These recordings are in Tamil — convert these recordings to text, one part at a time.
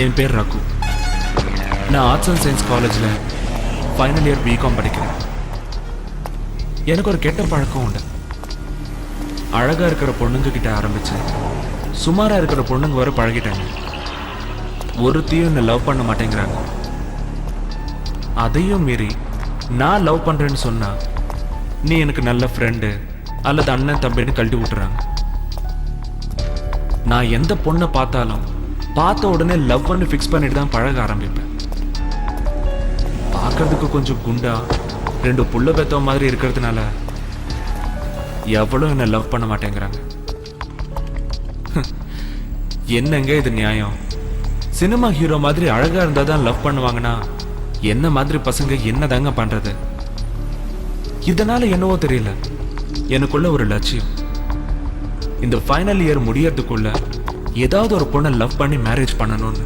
என் பேர் ரகு. நான் ஆர்ட்ஸ் அண்ட் சயின்ஸ் காலேஜில் ஃபைனல் இயர் பிகாம் படிக்கிறேன். எனக்கு ஒரு கெட்ட பழக்கம் உண்டு. அழகாக இருக்கிற பொண்ணுங்க கிட்ட ஆரம்பிச்சு சுமாராக இருக்கிற பொண்ணுங்க வர பழகிட்டாங்க. ஒருத்தையும் என்னை லவ் பண்ண மாட்டேங்கிறாங்க. அதையும் மீறி நான் லவ் பண்ணுறேன்னு சொன்னா நீ எனக்கு நல்ல ஃப்ரெண்டு அல்லது அண்ணன் தம்பின்னு கழட்டி விட்டுறாங்க. நான் எந்த பொண்ணை பார்த்தாலும் பார்த்த உடனே லவ் பண்ணி ஃபிக்ஸ் பண்ணிட்டு தான் பழக ஆரம்பிப்பேன். பார்க்கறதுக்கு கொஞ்சம் குண்டா 2 புள்ள பெத்த மாதிரி இருக்கிறதுனால எவ்வளோ என்னை லவ் பண்ண மாட்டேங்கிறாங்க. என்னங்க இது நியாயம்? சினிமா ஹீரோ மாதிரி அழகா இருந்தா தான் லவ் பண்ணுவாங்கன்னா என்ன மாதிரி பசங்க என்னதாங்க பண்றது? இதனால என்னவோ தெரியல, எனக்குள்ள ஒரு லட்சியம். இந்த ஃபைனல் இயர் முடியறதுக்குள்ள ஏதாவது ஒரு பொண்ணை லவ் பண்ணி மேரேஜ் பண்ணணும்னு.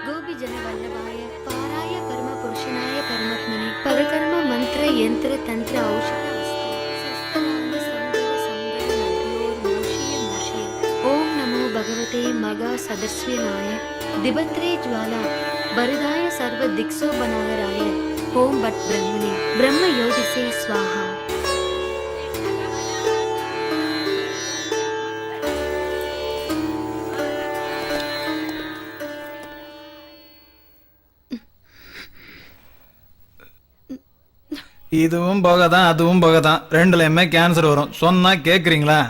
गोपीजनवल्लभाय पाराय कर्म पुरुषनाय कर्मत्मने परकर्म मंत्र यंत्र तंत्र औषध ओम नमो भगवते मगा सदस्विनाय दिबंत्रे ज्वाला वरदाय सर्व दिक्सो बनागराय ओम भट ब्रह्मणे ब्रह्म योगिसे स्वाहा. இதுவும் போகதான் அதுவும் போகதான், ரெண்டுலயுமே கேன்சர் வரும். சொன்னா கேக்குறீங்களா?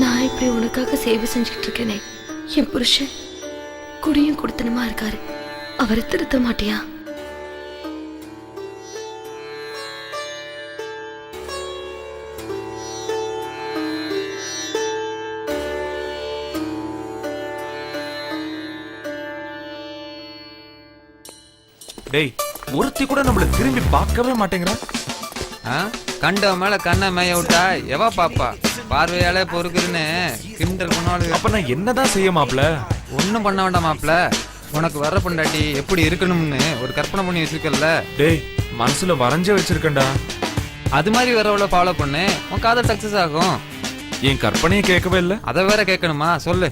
நான் இப்படி இப்படி உனக்காக சேவை செஞ்சுக்கிட்டு இருக்கேனே, என் புருஷன் குடியும் குடுத்தனமா இருக்காரு, அவரை திருத்த மாட்டியா? டேய், ஒருத்தி கூட நம்மள திரும்பி பார்க்கவே மாட்டேங்கிறா. கண்ட மேல கண்ணை மேய விட்டா எவா பாப்பா? பார்வையாலே பொறுக்குதுன்னு கிண்டல் பண்ணாலும் அப்ப நான் என்னதான் செய்ய மாப்ள? ஒன்னும் பண்ண வேண்டாம் மாப்ள. உனக்கு வர பொண்டாட்டி எப்படி இருக்கணும்னு ஒரு கற்பனை பண்ணி வச்சிருக்கல. டேய், மனசுல வரைஞ்சே வச்சிருக்கேன்டா. அது மாதிரி வரவள ஃபாலோ பண்ணு, உன் காதல் சக்சஸ் ஆகும். என் கற்பனையை கேட்கவே இல்ல. அதை வேற கேட்கணுமா? சொல்லு.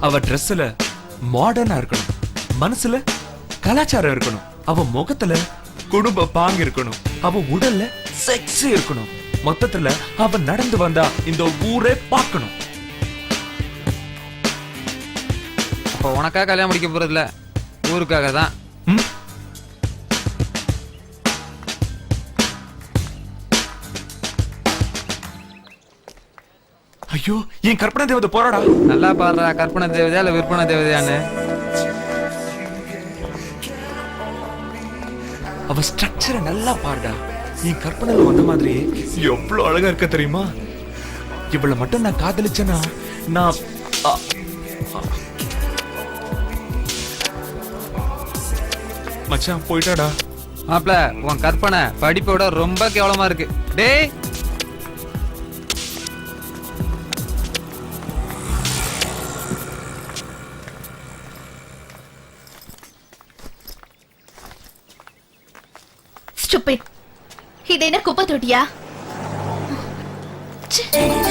அவ ட்ரெஸ்ல மாடர்னா இருக்கணும், மனசுல கலாச்சாரம் இருக்கணும், அவ முகத்துல குடும்ப பாங்கு இருக்கணும், அவ உடல்ல செக்ஸ் இருக்கணும். மொத்தத்துல அவ நடந்து வந்தா இந்த ஊரே பார்க்கணும். அப்ப உனக்காக கல்யாணம் முடிக்க போறதில்ல, ஊருக்காக தான். ம்? ஐயோ, என் கற்பனை தேவதை போறாடா. நல்லா பாடுறா, கற்பனை தேவதையா இல்ல விற்பனை தேவதையான்னு. அவ ஸ்ட்ரக்சரை நல்லா பாருடா. என் கற்பனையில வந்த மாதிரி எவ்வளவு அழகா இருக்க தெரியுமா? இவளை மட்டும் நான் காதலிச்சேன்னா நான் மச்சான் போயிட்டாடா. மாப்ள, உன் கற்பனை படிப்போட ரொம்ப கேவலமா இருக்கு. டேய், Stupid. இது என்ன குப்பை தொட்டியா?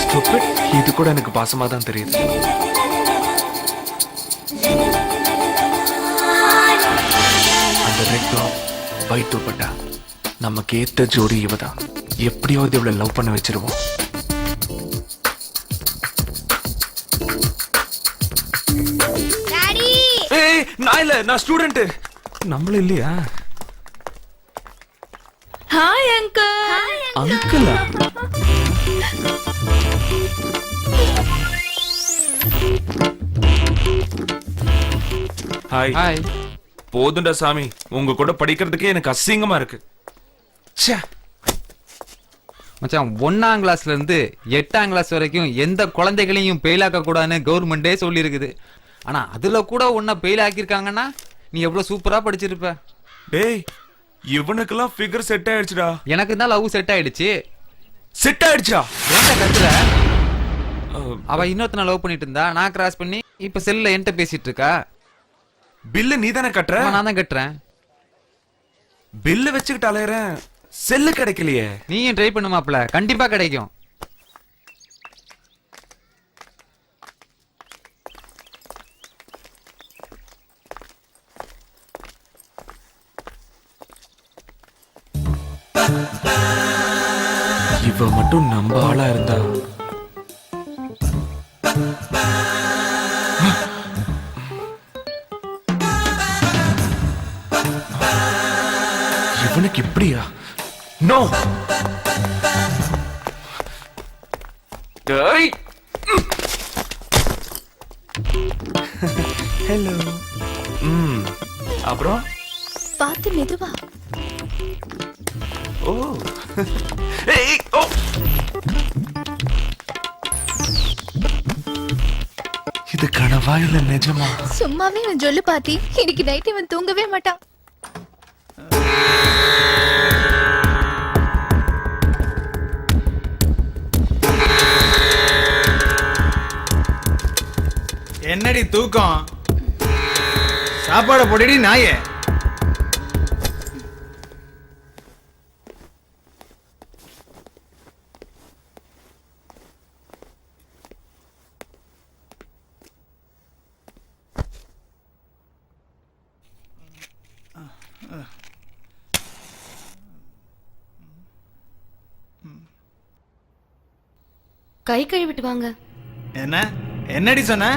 Stupid. இது கூட எனக்கு பாசமா தான் தெரியுது. அந்த ரெட் டாப் ஒயிட் துப்பட்டா நமக்கு ஏத்த ஜோடி இவதான். எப்படியாவது இவளை லவ் பண்ண வச்சிருவோம். ஏய், நான் இல்ல, நான் ஸ்டூடெண்ட். நம்மள இல்லையா? Hi uncle. அங்கிளா? ஹாய். ஹாய். போதுண்டா சாமி, உங்க கூட படிக்கிறதுக்கே எனக்கு அசிங்கமா இருக்கு. ச்சே. மச்சான், 1ஆம் கிளாஸ்ல இருந்து 8ஆம் கிளாஸ் வரைக்கும் எந்த குழந்தைகளையும் பெயில் ஆக்க கூடாதுன்னு கவர்மெண்டே சொல்லி இருக்குது. ஆனா அதுல கூட உன்னை பெயில் ஆக்கியிருக்காங்கன்னா நீ எவ்வளவு சூப்பரா படிச்சிருப்ப. டேய், இவனுக்கெல்லாம் ஃபிகர் செட் ஆயிடுச்சுடா. எனக்கு தான் லவ் செட் ஆயிடுச்சு. செட் ஆயிடுச்சா? என்ன கத்துற? அவ இன்னொருத்தனை லவ் பண்ணிட்டு இருந்தா, நான் கிராஸ் பண்ணி இப்ப செல்ல என்கிட்ட பேசிட்டு இருக்கா. பில்லு நீ தானே கட்டுற? நான் தான் கட்டுறேன். பில்லு வச்சுக்கிட்டு அலையறேன், செல்லு கிடைக்கலையே. நீயும் ட்ரை பண்ணு மாப்ள, கண்டிப்பா கிடைக்கும். இவ மட்டும் நம்ம ஆளா இருந்தா. இவனுக்கு இப்படியா? நோ. டேய். ஹலோ. அப்புறம் பார்த்து மெதுவா. ஓ. ஏய், ஓ. இது கனவா இல்ல நிஜமா? சும்மாவே இவன் சொல்லு பாத்தி, இன்னைக்கு நைட் இவன் தூங்கவே மாட்டான். என்னடி தூக்கம்? சாப்பாடு போடுடி நாயே. கை கழுவிட்டு வாங்க. என்ன என்னடி சொன்ன?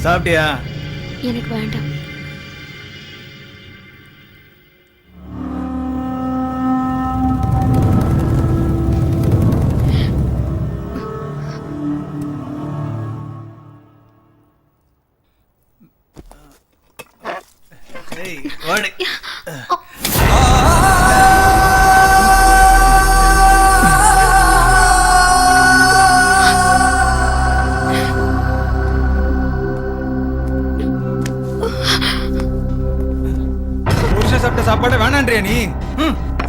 சாப்பிட்டியா? எனக்கு வேண்டாம். ஏய், வாடி. புருஷன் சாப்பிட்ட சாப்பாடு வேணான்றியா நீ?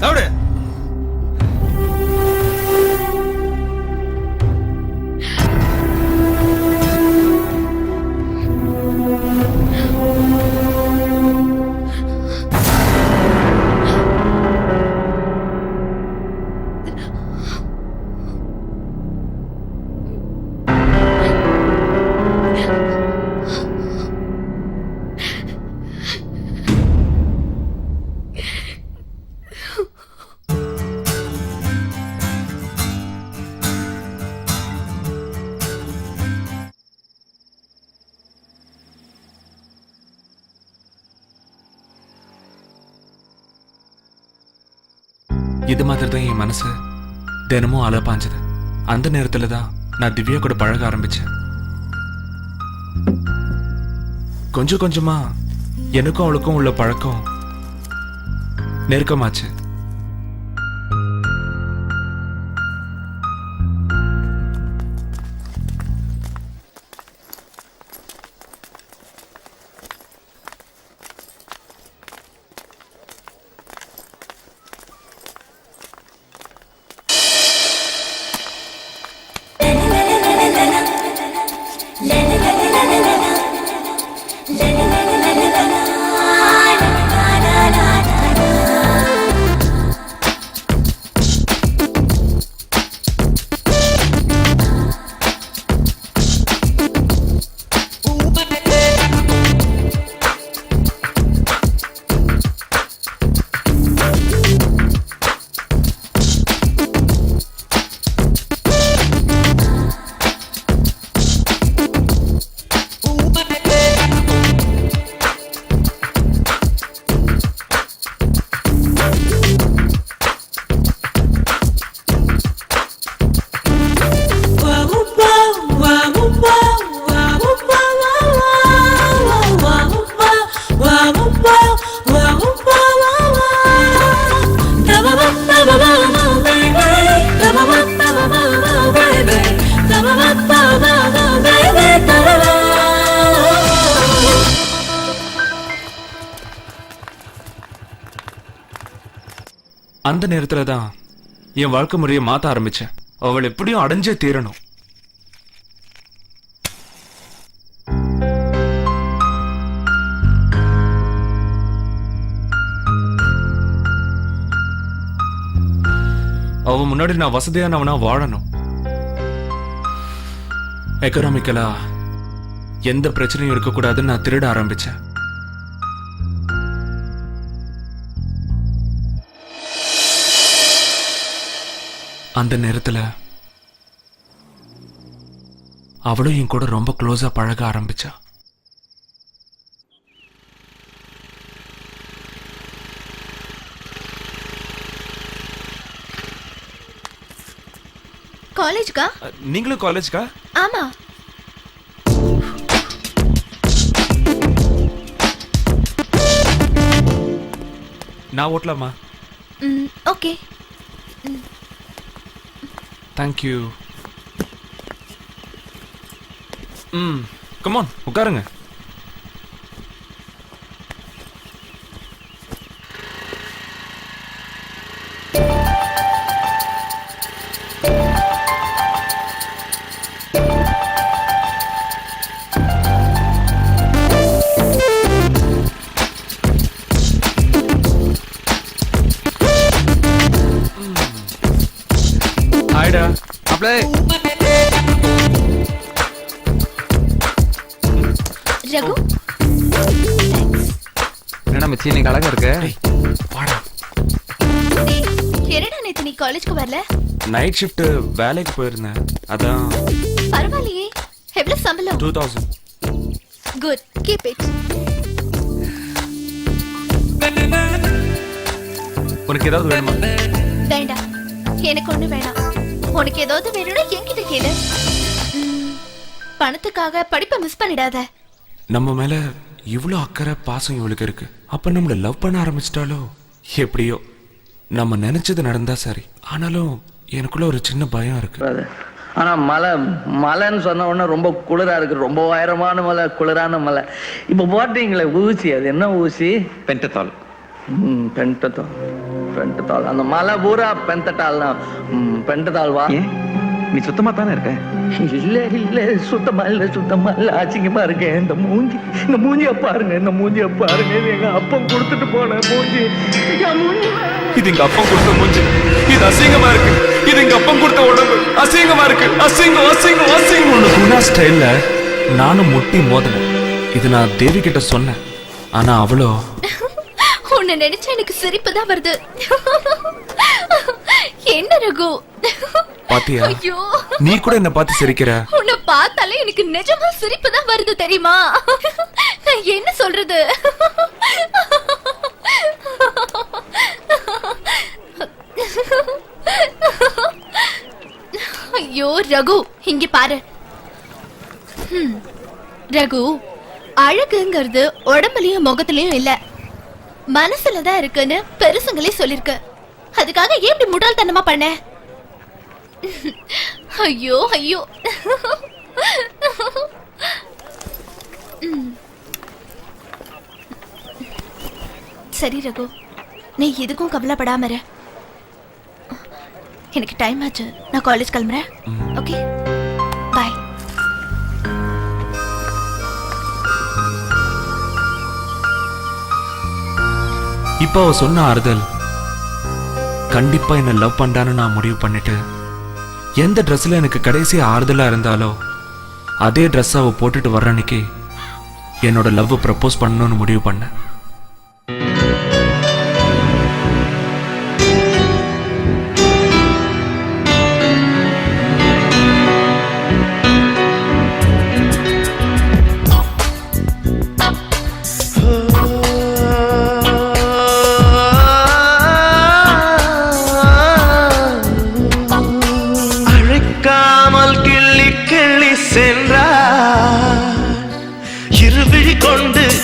சாப்பிடு. இது மாதிரி தான் என் மனசு தினமும் அலை பாஞ்சது. அந்த நேரத்துல தான் நான் திவ்யா கூட பழக ஆரம்பிச்சேன். கொஞ்சம் கொஞ்சமா எனக்கும் அவளுக்கும் உள்ள பழக்கம் நெருக்கமாச்சு. அந்த நேரத்துல தான் என் வாழ்க்கை முறையை மாத்த ஆரம்பிச்சேன். அவள் எப்படியும் அடைஞ்சே தீரணும். அவ முன்னாடி நான் வசதியானவனா வாழணும். எக்கனாமிக்கலா எந்த பிரச்சனையும் இருக்கக்கூடாதுன்னு நான் திருட ஆரம்பிச்சேன். அந்த நேரத்துல அவளும் என் கூட ரொம்ப க்ளோஸா பழக ஆரம்பிச்சா. காலேஜ்க்கா? நீங்களும் காலேஜ்க்கா? ஆமா. நான் ஓட்டலாமா? ஓகே. தேங்க்யூ. கமான் உட்காருங்க. ஹாய்டா. அப்படியே ரகு, என்னடா மச்சி இன்னைக்கு அழகா இருக்கு. வாடா. என்னடா நேத்து நீ காலேஜ்க்கு வரல? நைட் ஷிஃப்ட் வேலைக்கு போயிருந்தேன். அதான். பரவாயில்லையே. எவ்வளவு சம்பளம்? 2000. Good keep it. உனக்கு ஏதாவது வேணுமா? வேண்டாம், எனக்கு ஒண்ணு வேணாம். உனக்கு ஏதாவது வேணும்னா என்கிட்ட கேளு. பணத்துக்காக படிப்பை மிஸ் பண்ணிடாத. நம்ம மேல இவ்வளோ அக்கறை பாசம் இவளுக்கு இருக்கு. அப்ப நம்மள லவ் பண்ண ஆரம்பிச்சிட்டாலோ? எப்படியோ நம்ம நினைச்சது நடந்தா சரி. ஆனாலும் எனக்குள்ள ஒரு சின்ன பயம் இருக்கு. ஆனா மலைன்னு சொன்ன உடனே ரொம்ப குளிரா இருக்கு. ரொம்ப உயரமான மலை, குளிரான மலை. இப்ப போட்டீங்களே ஊசி, அது என்ன ஊசி? பென்டதால். பென்டதால். அந்த மலை பூரா பென்டதால் தான். பென்டதால் வா. நீ சுத்தமா தானே இருக்க? இல்ல சுத்தமா இல்ல அசிங்கமா இருக்கேன். இந்த மூஞ்சிய பாருங்க, இந்த மூஞ்சிய பாருங்க. இது எங்க அப்பம் கொடுத்துட்டு போன மூஞ்சி. இது எங்க அப்பம் கொடுத்த மூஞ்சி. இது அசிங்கமா இருக்கு. இது எங்க அப்பம் கொடுத்த உடம்பு அசிங்கமா இருக்கு. அசிங்கம். ஒண்ணு குணா ஸ்டைல்ல நானும் முட்டி மோதினேன். இது நான் தேவி கிட்ட சொன்னேன். ஆனா அவளோ உன்னை நினைச்சா எனக்கு சிரிப்பு தான் வருது. என்ன ரகு? பாத்தியா? ஐயோ, நீ கூட என்ன பார்த்து சிரிக்கிற. உன்னை பார்த்தாலே எனக்கு நிஜமா சிரிப்பு தான் வருது தெரியுமா? நான் என்ன சொல்றது? ஐயோ ரகு, இங்க பாரு. ரகு, அழகுங்கிறது உடம்புலயும் முகத்திலயும் இல்ல, மனசுலதான் இருக்குன்னு பெருசுங்களே சொல்லிருக்கு. அதுக்காக ஏன் இப்படி முட்டாள்தனமா பண்ண? ஐயோ. சரி ரகு, நீ எதுக்கும் கவலைப்படாம இரு. எனக்கு டைம் ஆச்சு, நான் காலேஜ் கிளம்புறேன். ஓகே, பாய். இப்ப அவ சொன்ன ஆறுதல் கண்டிப்பா என்ன லவ் பண்றான்னு நான் முடிவு பண்ணிட்டு, எந்த ட்ரெஸ்ல எனக்கு கடைசி ஆறுதலா இருந்தாலோ அதே ட்ரெஸ் அவ போட்டுட்டு வர்ற அன்னைக்கு என்னோட லவ் ப்ரப்போஸ் பண்ணணும்னு முடிவு பண்ணேன்.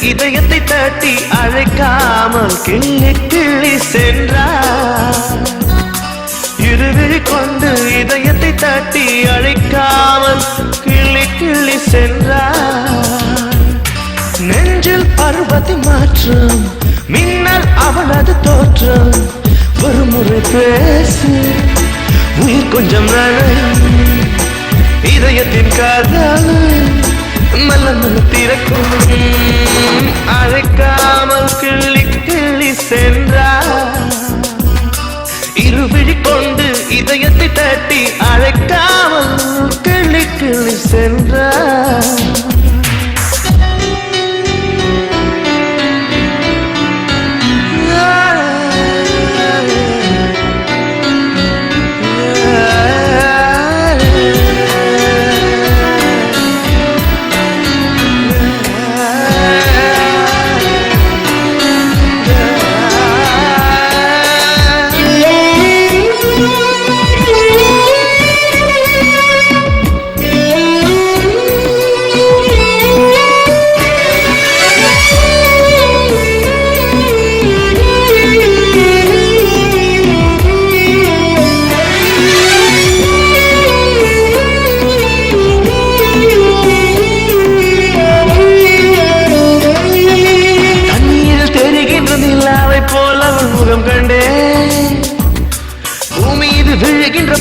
இதயத்தை தட்டி அழைக்காமல் கிள்ளி சென்றார். இருவிழி கொண்டு இதயத்தை தட்டி அழைக்காமல் கிள்ளி சென்றார். நெஞ்சில் பருவத்தை மாற்றம், மின்னல் அவளது தோற்றம். ஒரு முறை பேசு, உயிர் கொஞ்சம் நனையும். இதயத்தின் காதல் மெல்ல திறக்கும். அழைக்காமல் கிள்ளி சென்றார். இருவிழி கொண்டு இதயத்தை தட்டி அழைக்காமல் கிள்ளி சென்றார்.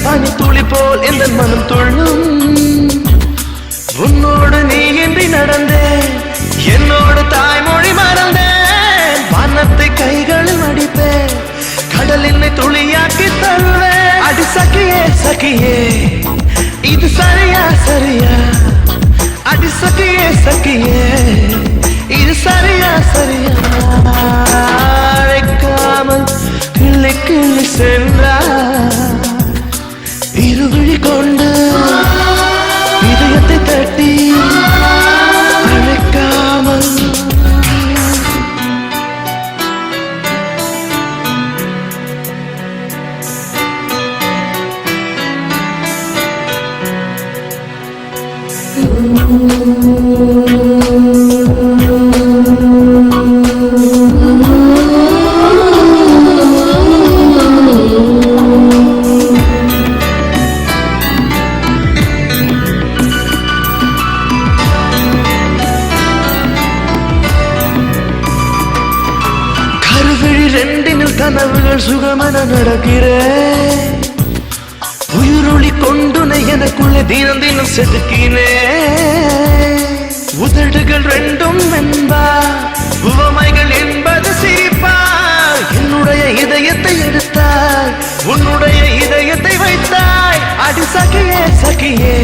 பனி துளி போல் எந்த மனம் துள்ளும். உன்னோடு நீ என்று நடந்தேன், என்னோடு தாய்மொழி மறந்தேன். வானத்தை கைகளில் அடிப்பேன், கடலில் துளியாக்கி தருவேன். அடி சகியே இது சரியா? அடி சகியே இது சரியா? அழைக்காமல் கிள்ளி சென்றார். இருவிழி கொண்டு இதயத்தை தட்டி அழைக்காமல் கருவிழி ரெண்டினில் கனவுகள் சுகமென நடக்கிறேன் உயிரொளி கொண்டுனை எனக்குள்ளே தினம் தினம் செதுக்கினே உதடுகள் ரெண்டும் என்பா உவமைகள் என்பது சிரிப்பா என்னுடைய இதயத்தை எடுத்தாய் உன்னுடைய இதயத்தை வைத்தாய் அடி சகியே சகியே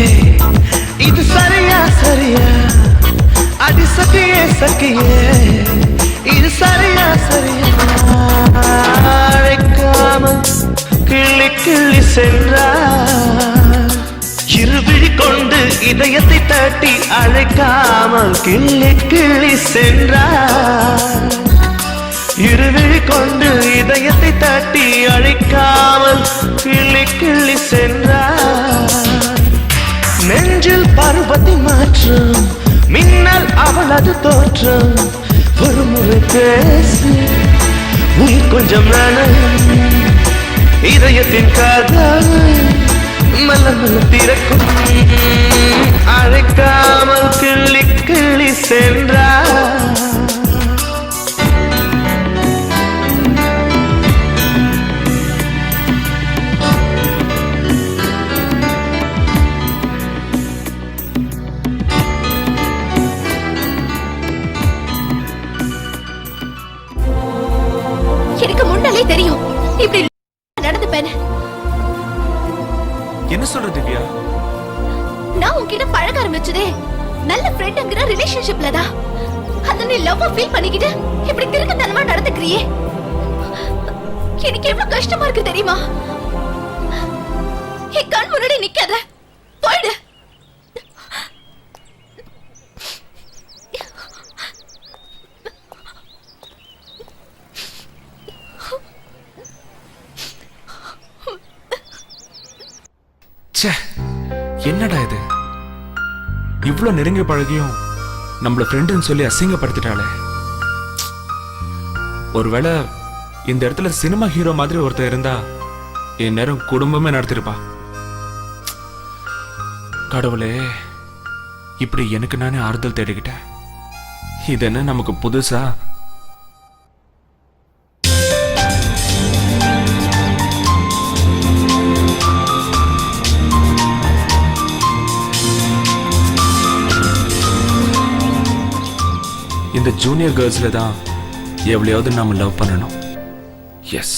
இது சரியா சரியா அடி சகியே சகியே இது சரியா சரியா அழைக்காமல் கிள்ளி கிள்ளி சென்றார் இருவிழி கொண்டு இதயத்தை தட்டி அழைக்காமல் கிள்ளி கிள்ளி சென்றார் இருவிழி கொண்டு இதயத்தை தட்டி அழைக்காமல் கிள்ளி கிள்ளி சென்றார் நெஞ்சில் பருவத்தின் மாற்றம் மின்னல் அவளது தோற்றம் ஒரு முறை பேசி உயிர் கொஞ்சம் நனையும் இதயத்தின் காதல் மெல்ல மெல்ல திறக்கும் அழைக்காமல் கிள்ளி கிள்ளி சென்றார் எனக்கு முன்னாலே தெரியும் இப்படி நடந்துப்பேன். என்ன சொல்ற திவ்யா? நான் உன்கிட்ட பழக ஆரம்பிச்சதே நல்ல ஃப்ரெண்ட்ங்கிற ரிலேஷன்ஷிப்ல தான். அத நீ லவ் ஃபீல் பண்ணிக்கிட்டு இப்படி கிறுக்குத்தனமா நடந்துக்கிறியே, எனக்கு எவ்வளவு கஷ்டமா இருக்கு தெரியுமா? என் கண் முன்னாடி நிக்காத, போயிடு. என்னடா இது, இவ்வளவு நெருங்கி பழகியும் நம்மள ஃப்ரெண்டுன்னு சொல்லி அசிங்கப்படுத்திட்டாளே. ஒருவேளை இந்த இடத்துல சினிமா ஹீரோ மாதிரி ஒருத்தர் இருந்தா என் நேரம் குடும்பமே நடத்திருப்பா. கடவுளே, இப்படி எனக்கு நானே ஆறுதல் தேடிக்கிட்டேன். இது என்ன நமக்கு புதுசா? இந்த ஜூனியர் கேர்ள்ஸ்ல தான் எவ்வளையாவது நாம லவ் பண்ணணும். எஸ்,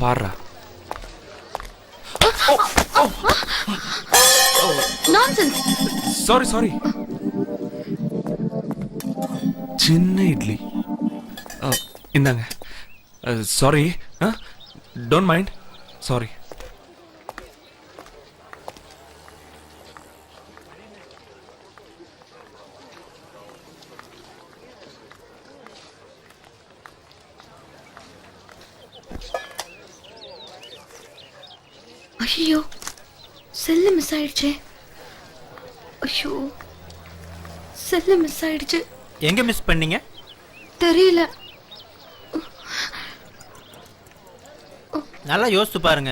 பாடுறா. நான்சென்ஸ். சாரி. சின்ன இட்லி இந்தாங்க. Sorry, don't mind. சாரி. ஐயோ, செல்லு மிஸ் ஆயிடுச்சே. ஐயோ, செல்லு மிஸ் ஆயிடுச்சு. எங்க மிஸ் பண்ணீங்க? தெரியல. நல்லா யோசிச்சு பாருங்க.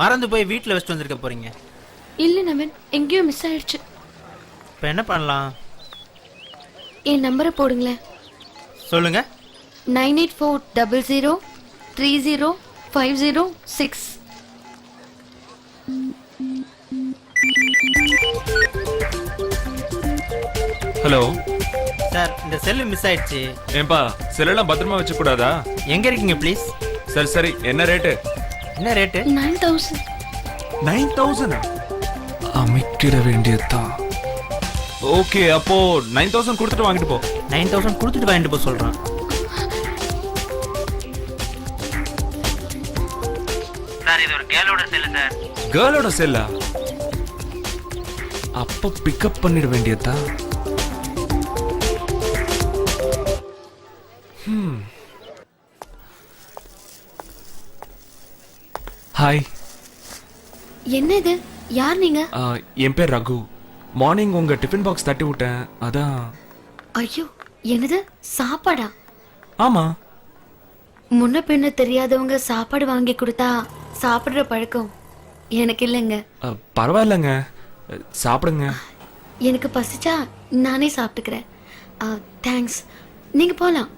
மறந்து போய் வீட்டில் வச்சுட்டு வந்திருக்க போறீங்க. இல்ல நவீன், எங்கேயோ மிஸ் ஆயிடுச்சு. இப்போ என்ன பண்ணலாம்? என் நம்பரை போடுங்களேன். சொல்லுங்க. 9840030506. ஹலோ சார் இந்த செல்லு மிஸ் ஆயிடுச்சு. ஏன்பா செல்லெல்லாம் பத்திரமா வச்சுக்க கூடாதா? எங்க இருக்கீங்க ப்ளீஸ்? சரி சரி, என்ன ரேட்டு? என்ன ரேட்டு? 9000. 9000 அமைக்கிட வேண்டியதுதான். ஓகே, அப்போ 9000 கொடுத்துட்டு வாங்கிட்டு போ. 9000 கொடுத்துட்டு வாங்கிட்டு போக சொல்றான். சார் இது ஒரு கேலோட செல்லு சார். கேர்ளோட செல்லா? அப்போ பிக்கப் பண்ணிட வேண்டியதா? ஹாய். என்ன இது? யார் நீங்க? என் பேர் ரகு. மார்னிங் உங்க டிஃபன் பாக்ஸ் தட்டி விட்டேன், அதான். ஐயோ, என்னது சாப்பாடா? ஆமா. முன்ன பின்ன தெரியாதவங்க சாப்பாடு வாங்கி கொடுத்தா சாப்பிடுற பழக்கம் எனக்கு இல்லைங்க. பரவாயில்லைங்க, சாப்பிடுங்க. எனக்கு பசிச்சா நானே சாப்பிட்டுக்கிறேன். தேங்க்ஸ். நீங்க போலாம்.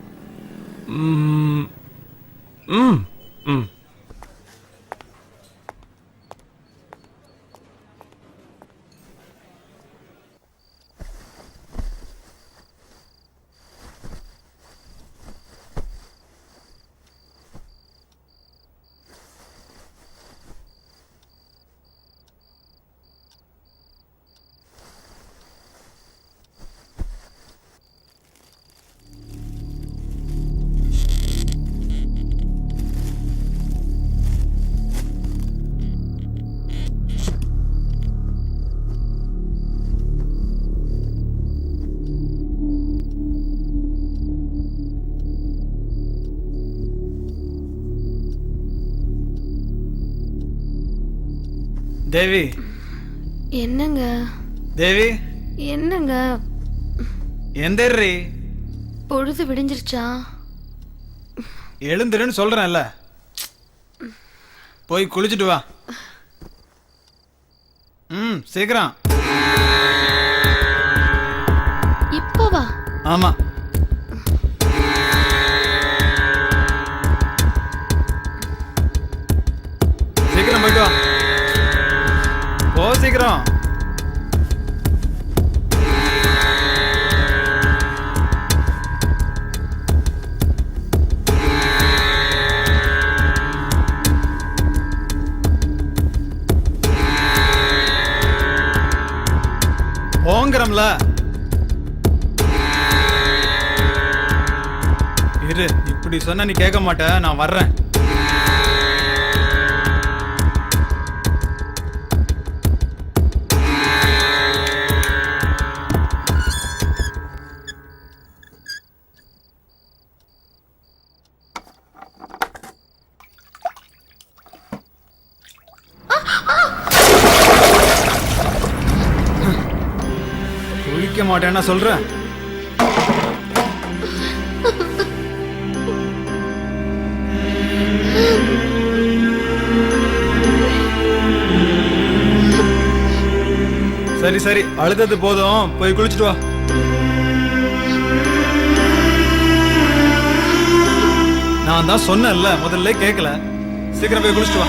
ம் ம் ம் தேவி, என்னங்க? தேவி, என்னங்க? எந்தேர்றி? பொழுது விடிஞ்சிருச்சா? எழுந்துருன்னு சொல்றேன்ல, போய் குளிச்சுட்டு வா. சீக்கிரம். இப்போ வா. ஆமா. சீக்கிரம் போயிட்டு வா. போ சீக்கிரம். போங்கறம்ல. இரு, இப்படி சொன்ன நீ கேட்க மாட்ட, நான் வர்றேன். குளிக்க மாட்டேன்னா சொல்றேன். சரி சரி, அழுதது போதும், போய் குளிச்சுட்டு வா. நான் தான் சொன்னேன்ல, முதல்ல கேட்கல. சீக்கிரம் போய் குளிச்சுட்டு வா.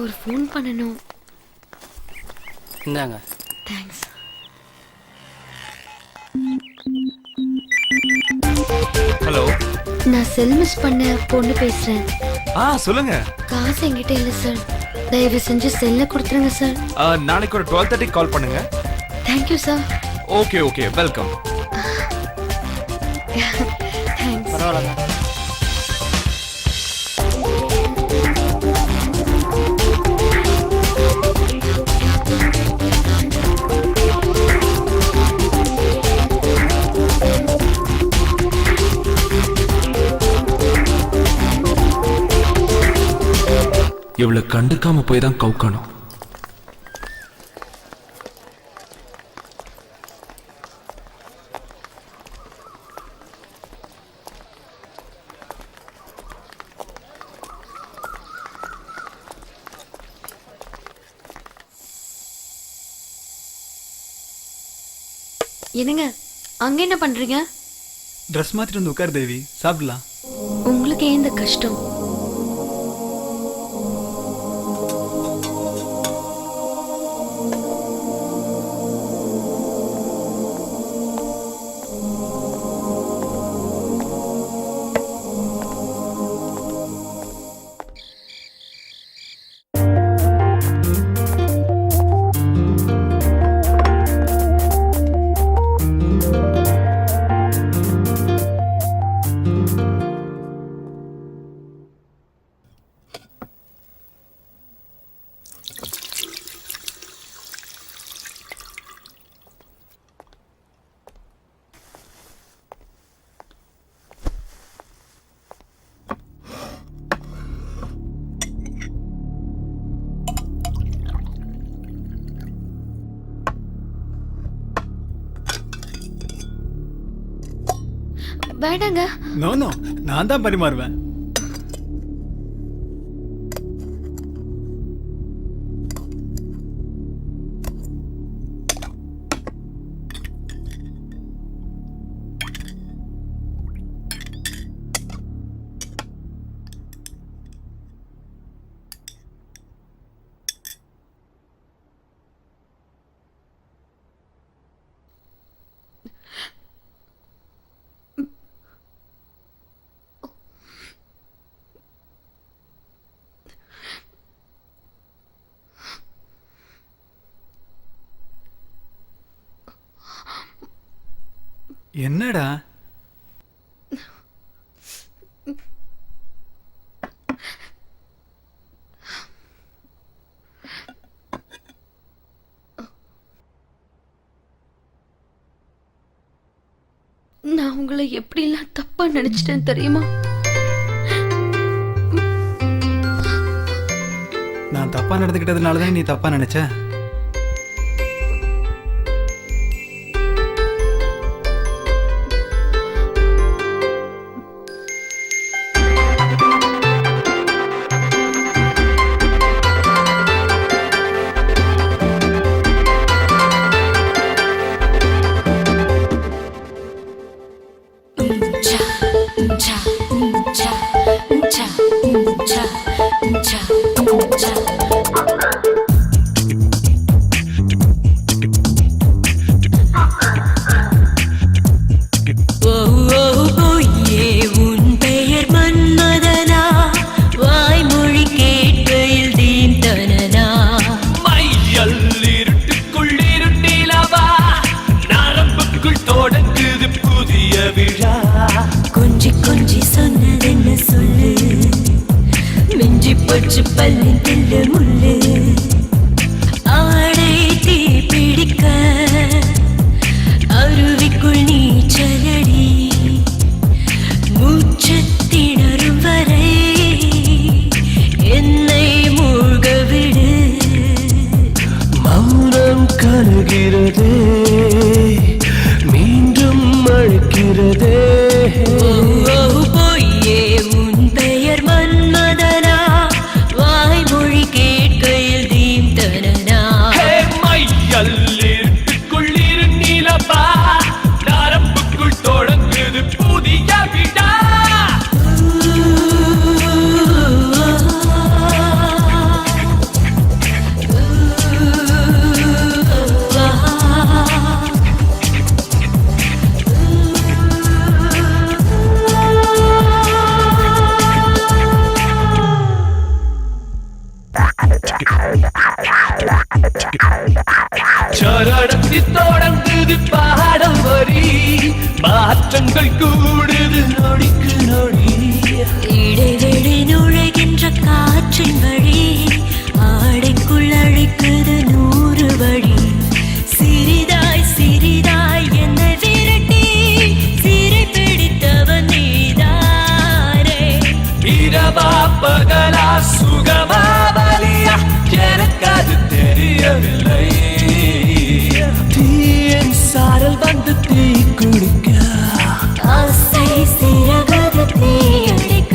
ஒரு ஃபோன் பண்ணணும். இந்தாங்க. தேங்க்ஸ். ஹலோ. நான் செல் மிஸ் பண்ண பொண்ணு பேசுறேன். சொல்லுங்க. காசு என்கிட்ட இல்ல சார். தயவு செஞ்சு செல்ல கொடுத்துருங்க சார். நாளைக்கு ஒரு 12:30 கால் பண்ணுங்க. Thank you sir. Okay welcome. Thanks. பரவாயில்ல. இவ்வளவு கண்டுக்காம போய் தான் கவுக்கணும். என்னங்க அங்க என்ன பண்றீங்க? ட்ரெஸ் மாத்திட்டு வந்து உட்கார் தேவி, சாப்பிடலாம். உங்களுக்கு ஏன் இந்த கஷ்டம்? வேண்டாங்க. நோ நான் தான் பரிமாறுவேன். என்னடா? நான் உங்களை எப்படிலாம் தப்பா நினைச்சிட்டேன் தெரியுமா? நான் தப்பா நடந்துக்கிட்டதுனாலதான் நீ தப்பா நினைச்ச. நடத்தி தொடங்குது பாடம் வரி மாற்றங்கள் கூடுது நொடிக்கு நொடி இடைவெளி நுழைகின்ற காற்றின் வழி ஆடைக்குள் அழைக்குது 100 வழி சிறிதாய் சிறிதாய் என்னை விரட்டி சிறை பிடித்தவன் நீதானே இரவா பகலா சுகமா வலியா எனக்கு அது தெரியவில்லை தீயின் சாரல் வந்து தீ குடிக்க ஆசை சிறகது தீயடிக்க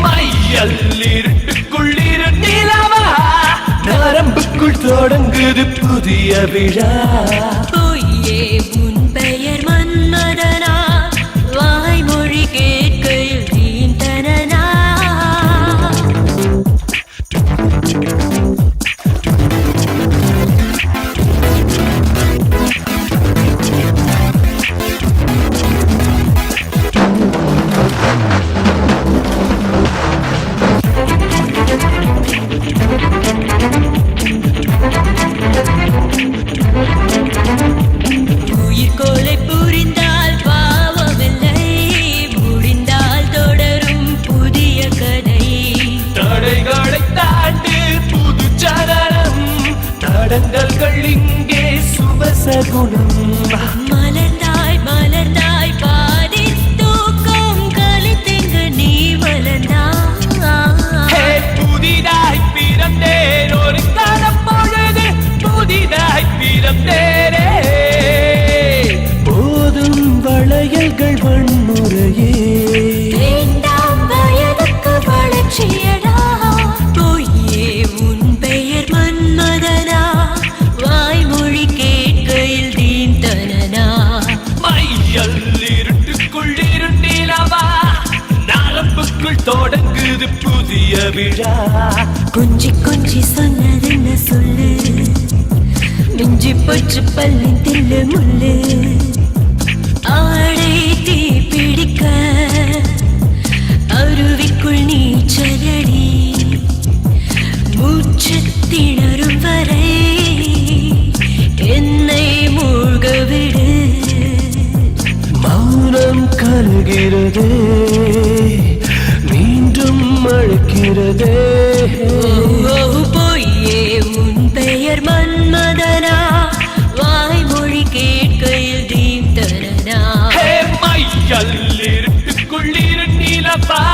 மையல் இருட்டுக்குள் இரு நிலவா நரம்புக்குள் தொடங்குது புதிய விழா பொய்யே உன் பெயர் மன்மதனா வாய்மொழி கேட்கையில் தீண்டனா உயிர்கொலை புரிந்தால் பாவமில்லை முடிந்தால் தொடரும் புதிய கதை தடைகளை தாண்டு புது சரணம் தடங்கல்கள் இங்கே சுபசகுணம் மலர்ந்தாய் மலர்ந்தாய் பாதி தூக்கம் கலித்தெங்கு நீ மலர்ந்தாய் புதிதாய் பிறந்தேன் ஒரு கணப்பொழுது புதிதாய் பிறந்தேனே போதும் வளையல்கள் வன்முறையே வேண்டாம் வயதுக்கு வளர்ச்சியடா பொய்யே உன் பெயர் மன்மதனா வாய்மொழி கேட்கையில் தீண்டனா மையல் இருட்டுக்குள் இருண்டிலவா நரம்புக்குள் தொடங்குது புதிய விழா கொஞ்சி கொஞ்சி சொன்னதென்ன சொல்லு மிஞ்சி போச்சு பல்லின் தில்லு முள்ளு ஆடை தீ பிடிக்க அருவிக்குள் நீச்சலடி மூச்சு திணறும் வரை என்னை மூழ்க விடு மௌனம் கருகிறதே மீண்டும் அழைக்கிறதே பொய்யே உன் பெயர் மன்மதனா வாய்மொழி கேட்கையில் தீண்டனா மையல் இருட்டுக்குள் இருநிலவா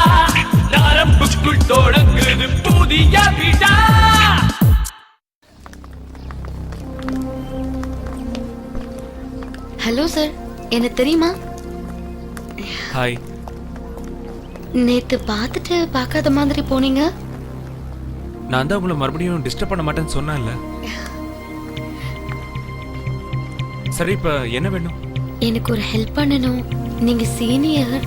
நரம்புக்குள் தொடங்குது புதிய விழா ஹலோ சார், என்ன தெரியுமா? ஹாய். நேத்து பார்த்துட்டு பார்க்காத மாதிரி போனீங்க. நான் தான் உங்களை மறுபடியும் டிஸ்டர்ப் பண்ண மாட்டேன்னு சொன்னேன்ல. சரி, இப்ப என்ன வேணும்? எனக்கு ஒரு ஹெல்ப் பண்ணணும். நீங்க சீனியர்.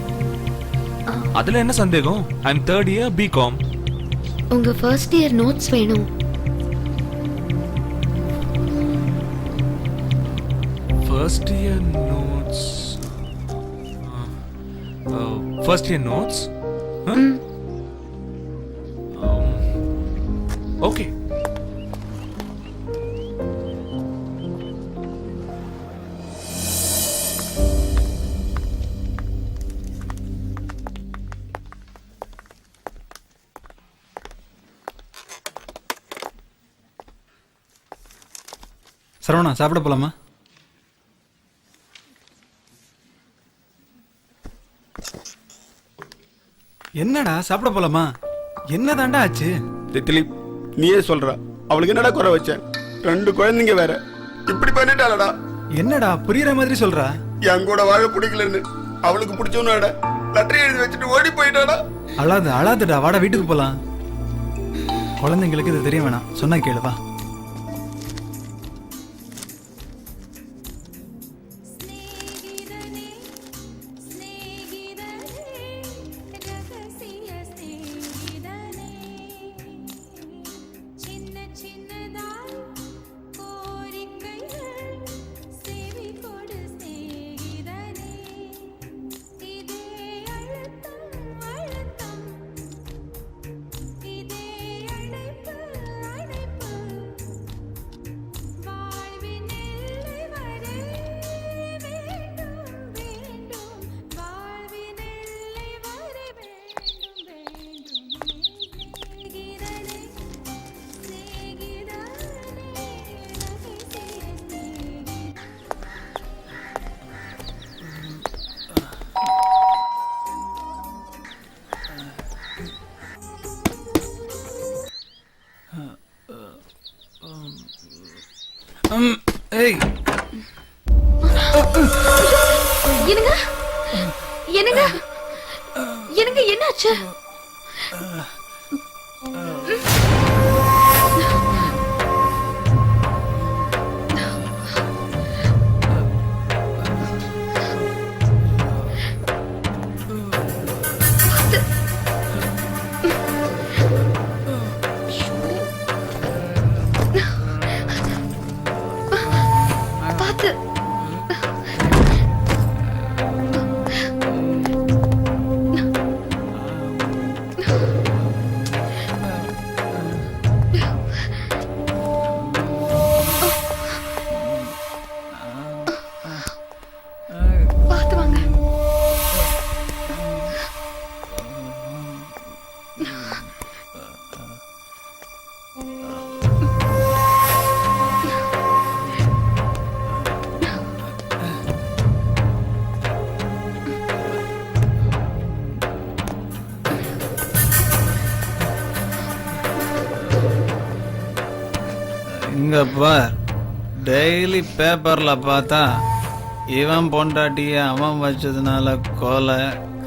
அதுல என்ன சந்தேகம்? ஐ அம் 3rd இயர் பிகாம். உங்க ஃபர்ஸ்ட் இயர் நோட்ஸ் வேணும். First year notes. First year notes? Okay. Saravana, சாப்பிட போலாமா? என்னடா சாப்பிட போலாமா? என்னதாண்டா ஆச்சு? திலீப், நீயே சொல்ற. அவளுக்கு என்னடா குறை வச்ச? 2 குழந்தைங்க வேற. இப்படி பண்ணிட்டாளடா. என்னடா புரியுற மாதிரி சொல்றா? என் கூட வாழ பிடிக்கலன்னு அவளுக்கு பிடிச்சவனோட லெட்டர் எழுதி வச்சுட்டு ஓடி போயிட்டாடா. அழாதுடா, வாடா வீட்டுக்கு போலாம். குழந்தைங்களுக்கு இது தெரிய வேணாம், சொன்னா கேளுவா. என்னங்க என்னங்க என்னங்க என்னாச்சு? பார்த்து பார்த்து வாங்க. இங்க பார், டெய்லி பேப்பர்ல பார்த்தா இவன் பொண்டாட்டிய அவன் வச்சதுனால கொலை,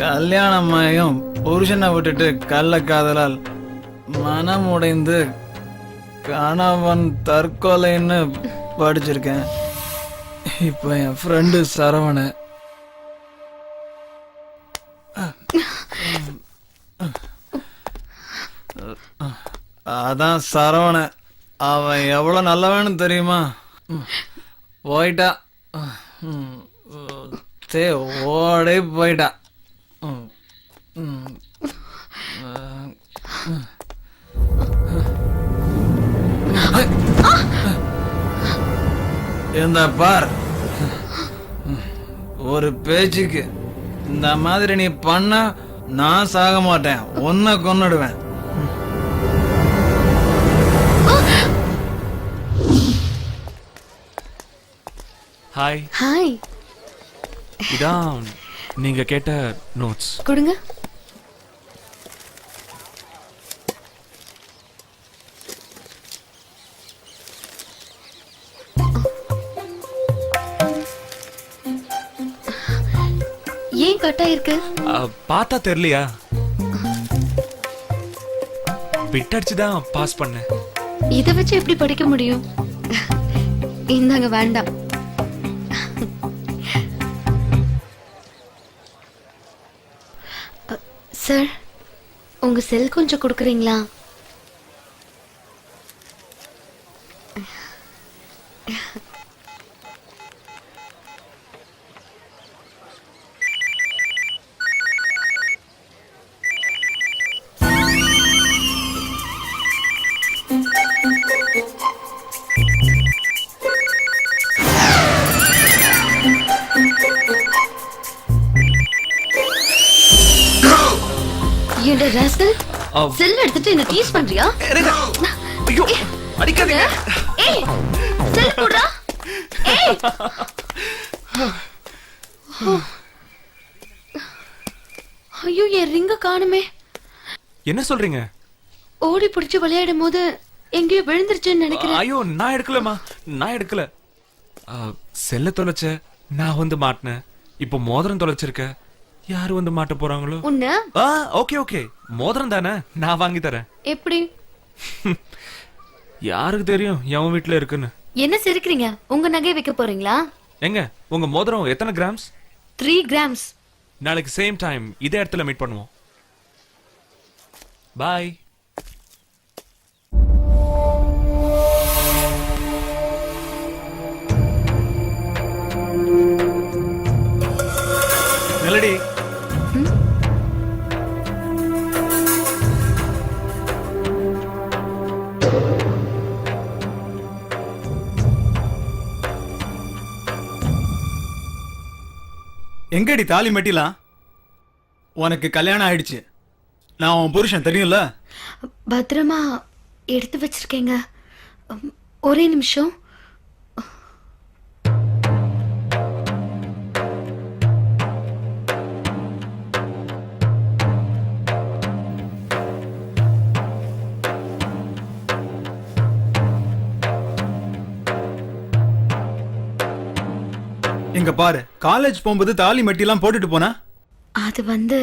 கல்யாணமாயும் புருஷனை விட்டுட்டு கள்ள காதலால் மனம் உடைந்து கணவன் தற்கொலைன்னு படிச்சிருக்கேன். இப்போ என் ஃப்ரெண்டு சரவண அதான் சரவண, அவன் எவ்வளவு நல்லவன்னு தெரியுமா? போயிட்டா, ஓடே போயிட்டா. இந்த பார், ஒரு பேச்சுக்கு இந்த மாதிரி நீ பண்ண நான் சாக மாட்டேன், உன்னை கொன்னுடுவேன். ஹாய். ஹாய். இதான் நீங்க கேட்ட நோட்ஸ். கொடுங்க. ஏன் கட்டா இருக்கு? பார்த்தா தெரியலையா? பிட்டடிச்சு தான் பாஸ் பண்ணேன். இத வச்சு எப்படி படிக்க முடியும்? இந்தாங்க, வேண்டாம். சார், உங்க செல் கொஞ்சம் கொடுக்குறீங்களா? என்ன ராஸ்கல், செல் எடுத்துட்டு என்ன டீஸ் பண்றியா? ஐயோ, அடிக்காதீங்க. ஏய், செல் குடுறா. ஏய், ஐயோ, என் ரிங்க காணுமே. என்ன சொல்றீங்க? ஓடி பிடிச்சு விளையாடும் போது எங்கேயோ விழுந்துருச்சுன்னு நினைக்கிறேன். ஐயோ, நான் எடுக்கலமா, நான் எடுக்கல. செல்ல தொலைச்ச, நான் வந்து மாட்டினேன். இப்போ மோதிரம் தொலைச்சிருக்க, யாரு வந்து மாட்ட போறாங்களோ? உன்ன ஓகே ஓகே, மோதிரம் தானே, நான் வாங்கி தரேன். எப்படி? யாருக்கு தெரியும் எவன் வீட்டுல இருக்குன்னு? என்ன சிரிக்கிறீங்க? உங்க நகை வைக்க போறீங்களா? எங்க உங்க மோதிரம் எத்தனை கிராம்ஸ்? 3 grams. நாளைக்கு சேம் டைம் இதே இடத்துல மீட் பண்ணுவோம். பாய். மெலடி, எங்கடி தாலி மெட்டிலாம்? உனக்கு கல்யாணம் ஆயிடுச்சு, நான் உன் புருஷன் தெரியும்ல? பத்திரமா எடுத்து வச்சிருக்கேங்க. ஒரே நிமிஷம். இங்க பாரு, காலேஜ் போகும்போது தாலி மெட்டி எல்லாம் போட்டுட்டு போனா அது வந்து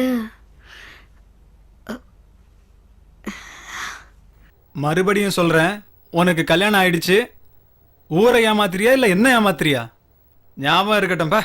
மறுபடியும் சொல்றேன், உனக்கு கல்யாணம் ஆயிடுச்சு. ஊரை ஏமாத்திரியா இல்ல என்ன ஏமாத்திரியா? ஞாபகம் இருக்கட்டும் பா.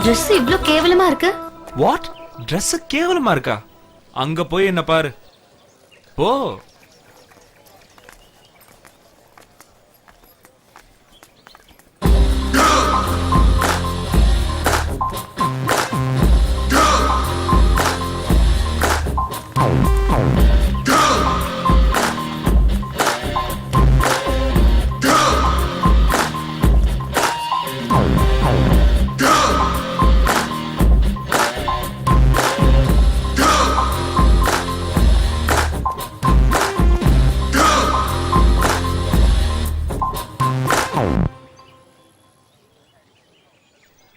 ட்ரெஸ் இவ்ளோ கேவலமா இருக்கு. வாட்? Dress கேவலமா இருக்கா? அங்க போய் என்ன பாரு. போ.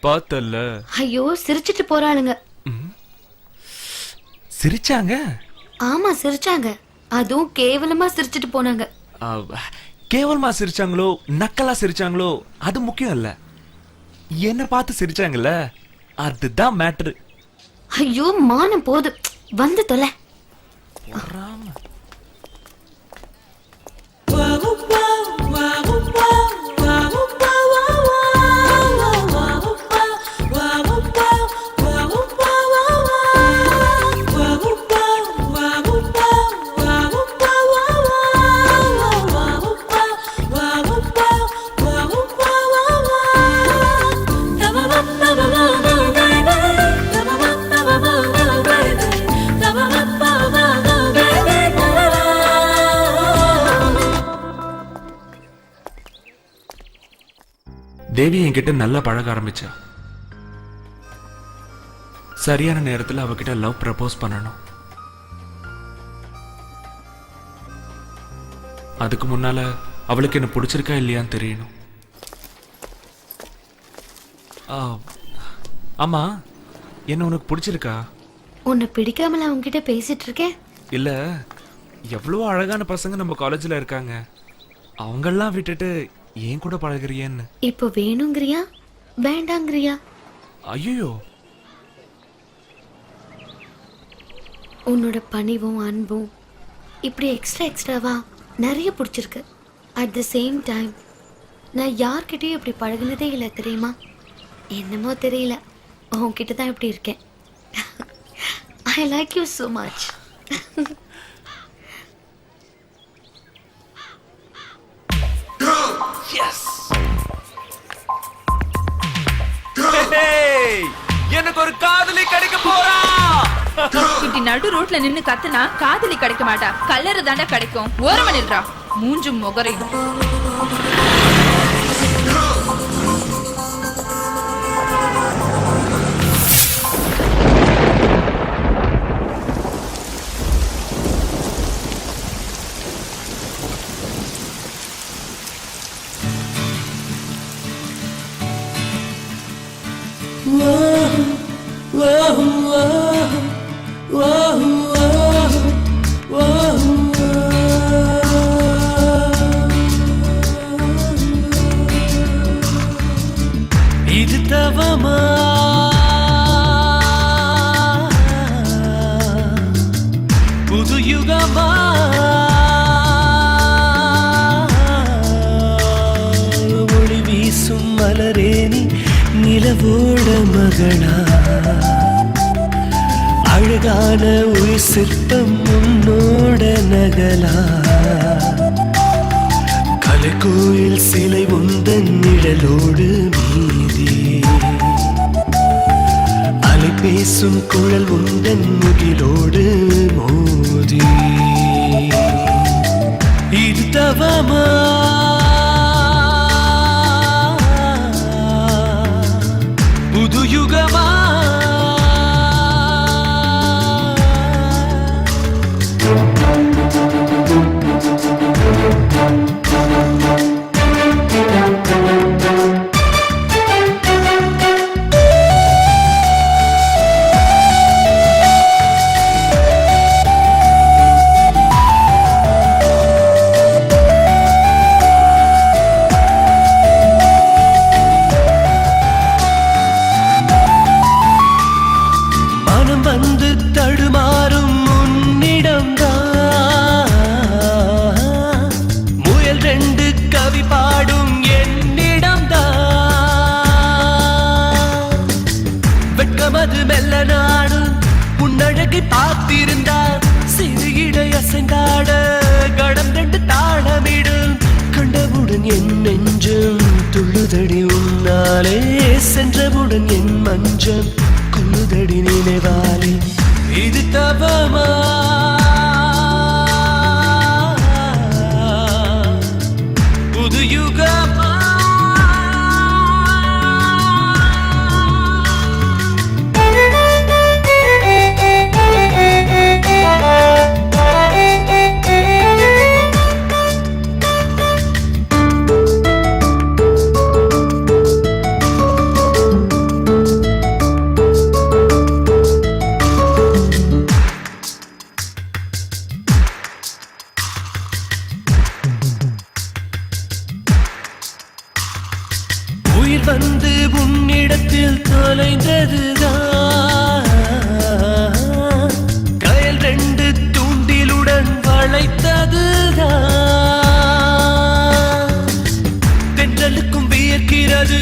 பார்த்தல்ல. ஐயோ, சிரிச்சிட்டு போறாளுங்க. சிரிச்சாங்க? ஆமா, சிரிச்சாங்க. அதுவும் கேவலமா சிரிச்சிட்டு போனாங்க. கேவலமா சிரிச்சாங்களோ நக்கலா சிரிச்சாங்களோ அது முக்கியம் இல்ல, என்ன பார்த்து சிரிச்சாங்கல்ல அதுதான் மேட்ரு. ஐயோ, மானம் போது, வந்து தொலை. தேவி என்கிட்ட நல்லா பழக ஆரம்பிச்சா. சரியான நேரத்தில் அவகிட்ட லவ் ப்ரப்போஸ் பண்ணணும். அதுக்கு முன்னால அவளுக்கு என்ன பிடிச்சிருக்கா இல்லையான்னு தெரியணும். ஆமா, என்ன உனக்கு பிடிச்சிருக்கா? உன்னை பிடிக்காமல அவங்கிட்ட பேசிட்டு இருக்கேன். இல்ல, எவ்வளவு அழகான பசங்க நம்ம காலேஜ்ல இருக்காங்க, அவங்கெல்லாம் விட்டுட்டு ஏன் கூட பழகுறியன்னு. இப்போ வேணுங்கிறியா வேண்டாங்கிறியா? ஐயோ, உன்னோட பணிவும் அன்பும் இப்படி எக்ஸ்ட்ராவா நிறைய பிடிச்சிருக்கு. அட் த சேம் டைம் நான் யார்கிட்டயும் இப்படி பழகுனதே இல்லை தெரியுமா? என்னமோ தெரியல, உன்கிட்ட தான் இப்படி இருக்கேன். I like you so much. எனக்கு ஒரு காதலி கிடைக்க போறா. இப்படி நடு ரோட்ல நின்னு கத்துனா காதலி கிடைக்க மாட்டா, கல்லறை தாண்டா கிடைக்கும். ஓரமா நில்றா, மூஞ்சும் முகரையும். யுகமா ஒளி வீசும் மலரேனி நிலவோட மகளா அழகான உயிர் சிற்பம் உன்னோட நகலா கலைக்கோயில் சிலை உந்தன் நிழலோடு மீதி அலை பேசும் குழல் உந்தன் முகிலோடு மோதி இது தவமா புது யுகமா மனம் வந்து தடுமாறும் உன்னிடம்தான் முயல் ரெண்டு கவி பாடும் என்னிடம்தான் வெட்கமது மெல்ல நாடும் உன்னழகை பார்த்திருந்தார் சிறு இடை அசைந்தாட கடம் ரெண்டு தாளமிடும் கண்டவுடன் என் நெஞ்சம் துள்ளுதடி உன்னாலே சென்றவுடன் என் மஞ்சம் கொள்ளுதடி நினைவாலே இது தவமா புது யுகமா உயிர் வந்து உன்னிடத்தில் தொலைந்ததுதான் கயல் ரெண்டு தூண்டிலுடன் வளைத்ததுதான் தென்றலுக்கும் வியக்கிறது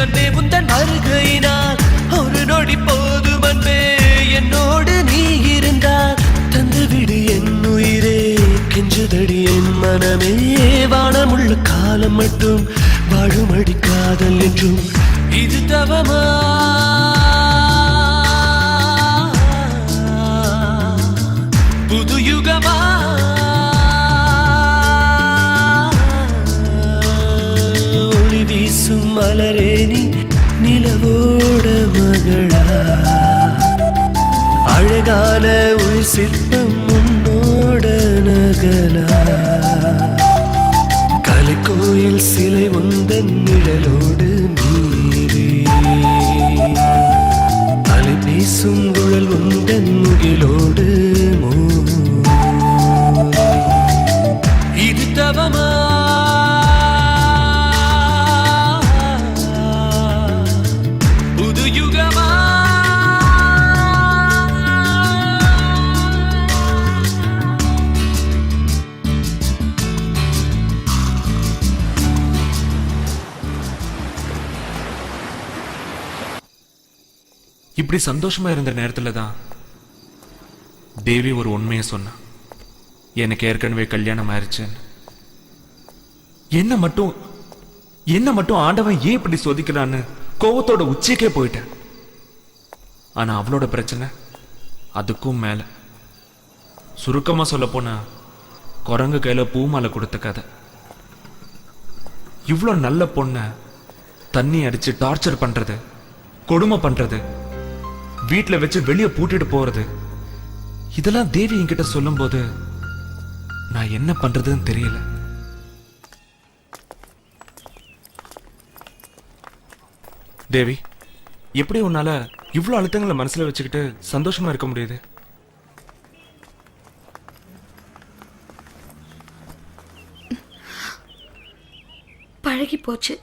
அன்பே முந்தன் வருகையினால் ஒரு நொடி போதும் அன்பே என்னோடு நீ இருந்தால் தந்துவிடு என் உயிரே கெஞ்சுதடி என் மனமே வானமுள்ள காலம் மட்டும் வாழுமடி காதல் என்றும் இது தவமா புது யுகமா ஒளி வீசும் மலரேனி நிலவோட மகளா அழகான உயிர் சிற்பம் உன்னோட நகலா கலைக்கோயில் சிலை உந்தன் நிழலோடு மீறி அலை பேசும் குழல் உந்தன் முகிலோடு மோதி இது தவமா புது யுகமா இப்படி சந்தோஷமா இருந்த நேரத்துல தான் தேவி ஒரு உண்மையை சொன்னா. எனக்கு ஏற்கனவே கல்யாணம் ஆயிடுச்சுன்னு. என்ன மட்டும் ஆண்டவன் ஏன் இப்படி சோதிக்கிறான்னு கோவத்தோட உச்சிக்கே போயிட்டேன். ஆனா அவளோட பிரச்சனை அதுக்கும் மேல. சுருக்கமா சொல்ல போனா குரங்கு கையில பூமாலை கொடுத்த கதை. இவ்வளோ நல்ல பொண்ண தண்ணி அடிச்சு டார்ச்சர் பண்றது, கொடுமை பண்றது, வீட்டுல வச்சு வெளியே பூட்டிட்டு போறது, இதெல்லாம் தேவி என்கிட்ட சொல்லும் போது நான் என்ன பண்றதுன்னு தெரியல. தேவி, எப்படி உன்னால இவ்வளவு அழுத்தங்களை மனசுல வச்சுக்கிட்டு சந்தோஷமா இருக்க முடியுது? பழகி போச்சு.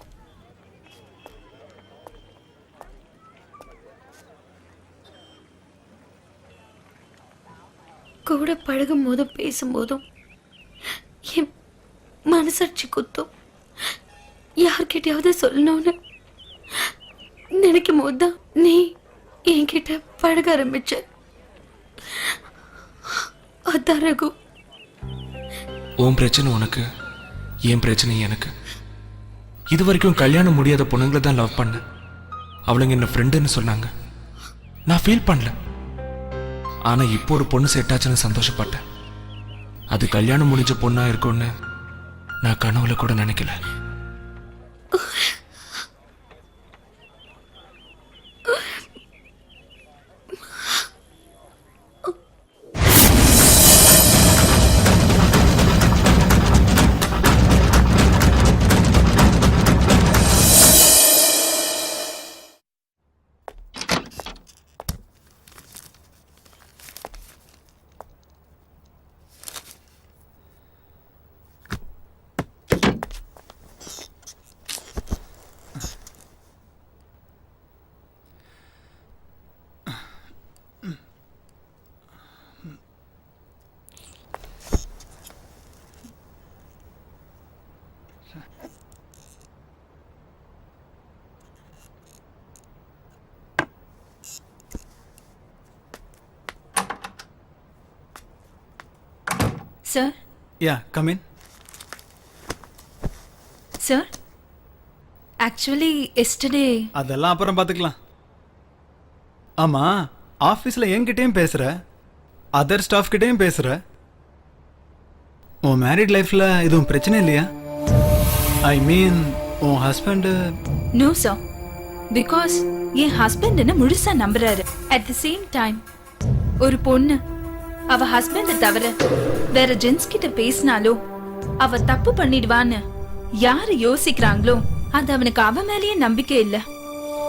கூட பழகும் போதும் பேசும்போதும் என் மனசாட்சி குத்தும். யார்கிட்டயாவது சொல்லணும்னு நினைக்கும் போதுதான் நீ என்கிட்ட பழக ஆரம்பிச்ச. அதான் ரகு. உன் பிரச்சனை உனக்கு, என் பிரச்சனை எனக்கு. இது வரைக்கும் கல்யாணம் முடியாத பொண்ணுங்களை தான் லவ் பண்ண. அவளுங்க என்ன ஃப்ரெண்டுன்னு சொன்னாங்க. நான் ஃபீல் பண்ணல. ஆனா இப்போ ஒரு பொண்ணு செட் ஆச்சுன்னு சந்தோஷப்பட்டேன். அது கல்யாணம் முடிஞ்ச பொண்ணா இருக்கும்னு நான் கனவுல கூட நினைக்கல. Sir? Yeah, come in. Sir? Actually, yesterday... அதெல்லாம் அப்புறம் பார்த்துக்கலாம். ஆமா, ஆஃபீஸில் என்கிட்டயும் பேசுற, அதர் ஸ்டாஃப் கிட்டயும் பேசுற. உன் மேரிட் லைஃப்ல எதுவும் பிரச்சனை இல்லையா? ஐ மீன், உன் husband... No, sir. Because N husband என்ன முழுசா நம்புறாரு. At the same time, ஒரு பொண்ணு அவ ஹஸ்பண்ட தவிர வேற ஜென்ஸ் கிட்ட பேசினாலோ அவ தப்பு பண்ணிடுவான்னு யாரு யோசிக்கிறாங்களோ அது அவனுக்கு அவ மேலேயே நம்பிக்கை இல்ல.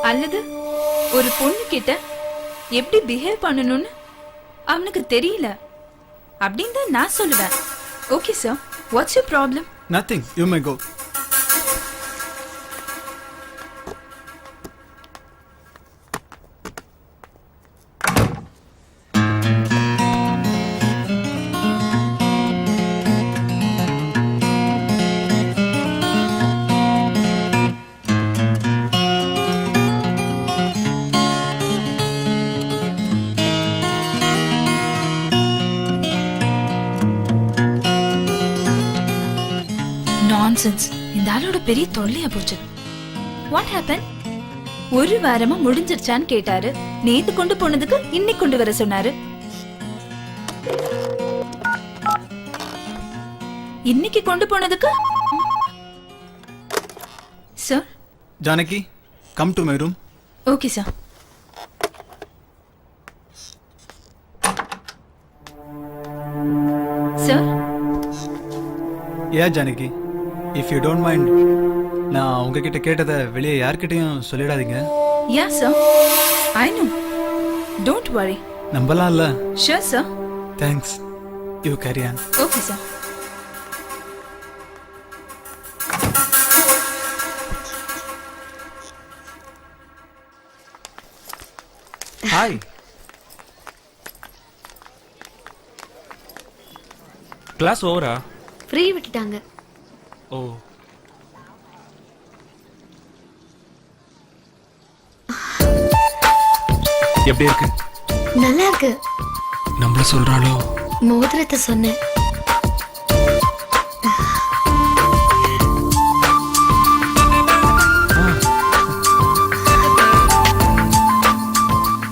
அல்லது ஒரு பொண்ணு கிட்ட எப்படி பிஹேவ் பண்ணணும்னு அவனுக்கு தெரியல அப்படின்னு தான் நான் சொல்லுவேன். Okay sir, what's your problem? Nothing, you may go. Nonsense. இந்த ஆளோட பெரிய தொல்லையா போச்சு. What happen? ஒரு வாரமா முடிஞ்சிருச்சான்னு கேட்டாரு. நேத்து கொண்டு போனதுக்கு இன்னைக்கு கொண்டு வர சொன்னாரு. இன்னைக்கு கொண்டு போனதுக்கு sir. Janaki, come to my room. Okay sir. Sir. Yeah, Janaki, if you don't mind, நான் உங்ககிட்ட கேட்டதை வெளியே யார்கிட்டயும் சொல்லிடாதீங்க. Yeah, sir. I know. Don't worry. நம்பலாம்ல? Sure, sir. Thanks. You carry on. Okay, sir. Hi. Class ஓவரா? ஃப்ரீ விட்டுட்டாங்க. ஓ. எப்படி இருக்கு? நல்லா இருக்கு. நம்மள சொல்றாளோ? மோதிரத்தை சொன்னேன்.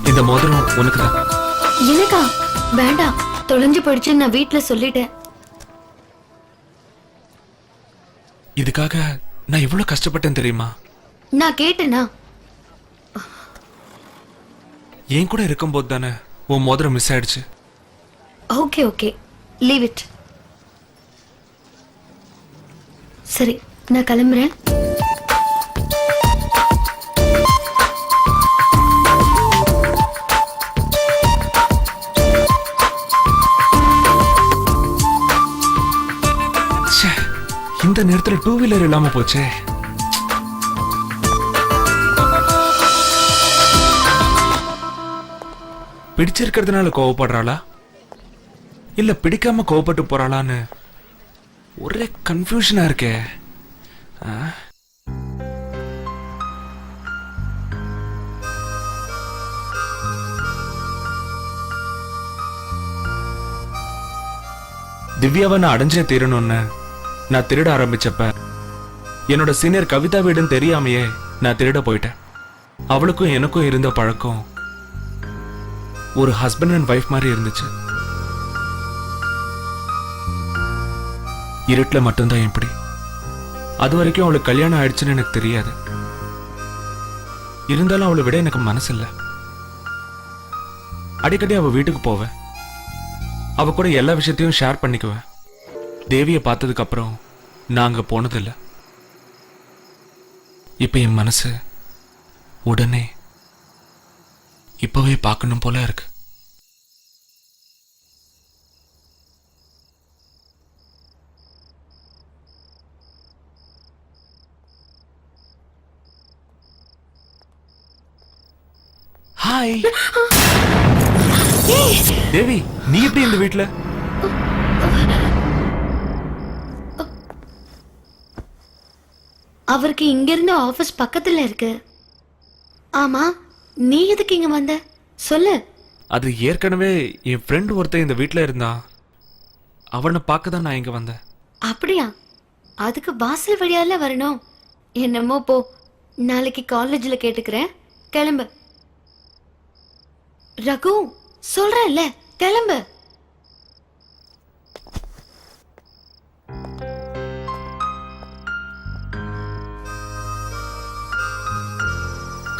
இந்த மோதிரம் உனக்கு தான். எனக்கா? வேண்டாம், தொலைஞ்சு போயிடுச்சு. நான் வீட்டுல சொல்லிட்டேன். இதுக்காக நான் எவ்வளவு கஷ்டப்பட்டேன் தெரியுமா? நான் கேட்டேனா? என் கூட இருக்கும்போது தானே உன் மோதிரம் மிஸ் ஆயிடுச்சு. Okay okay, leave it. சரி, நான் கிளம்புறேன். இந்த நேரத்துல டூ வீலர் இல்லாம போச்சே. பிடிச்சிருக்கிறதுனால கோவப்படுறாளா இல்ல பிடிக்காம கோவப்பட்டு போறாளான்னு ஒரே கன்ஃபியூஷனா இருக்கே. ஆ? திவ்யாவை நான் அடைஞ்சே தீரணும்னு நான் திருட ஆரம்பிச்சப்ப என்னோட சீனியர் கவிதா வீடுன்னு தெரியாமையே நான் திருட போயிட்டேன். அவளுக்கும் எனக்கும் இருந்த பழக்கம் ஒரு ஹஸ்பண்ட் அண்ட் ஒய்ஃப் மாதிரி இருந்துச்சு. இருட்டுல மட்டும்தான் எப்படி. அது வரைக்கும் அவளுக்கு கல்யாணம் ஆயிடுச்சுன்னு எனக்கு தெரியாது. இருந்தாலும் அவளை விட எனக்கு மனசு இல்லை. அடிக்கடி அவ வீட்டுக்கு போவேன். அவ கூட எல்லா விஷயத்தையும் ஷேர் பண்ணிக்குவேன். தேவியை பார்த்ததுக்கு அப்புறம் நான் அங்க போனதில்லை. இப்ப என் மனசு உடனே இப்பவே பார்க்கணும் போல இருக்கு. ஹாய் தேவி, நீ எப்படி இந்த வீட்ல? அவருக்கு இங்க இருந்து ஆபீஸ் பக்கத்துல இருக்கு. ஆமா, நீ எதுக்கு இங்க வந்த சொல்லு. அது ஏற்கனவே என் ஃப்ரெண்ட் ஒருத்தன் இந்த வீட்ல இருந்தான். அவனை பார்க்க தான் நான் இங்க வந்தேன். அப்படியா? அதுக்கு வாசல் வழியால வரணும். என்னமோ போ, நாளைக்கு காலேஜ்ல கேட்டுக்கிறேன். கிளம்பு. ரகு, சொல்றேன்ல, கிளம்பு.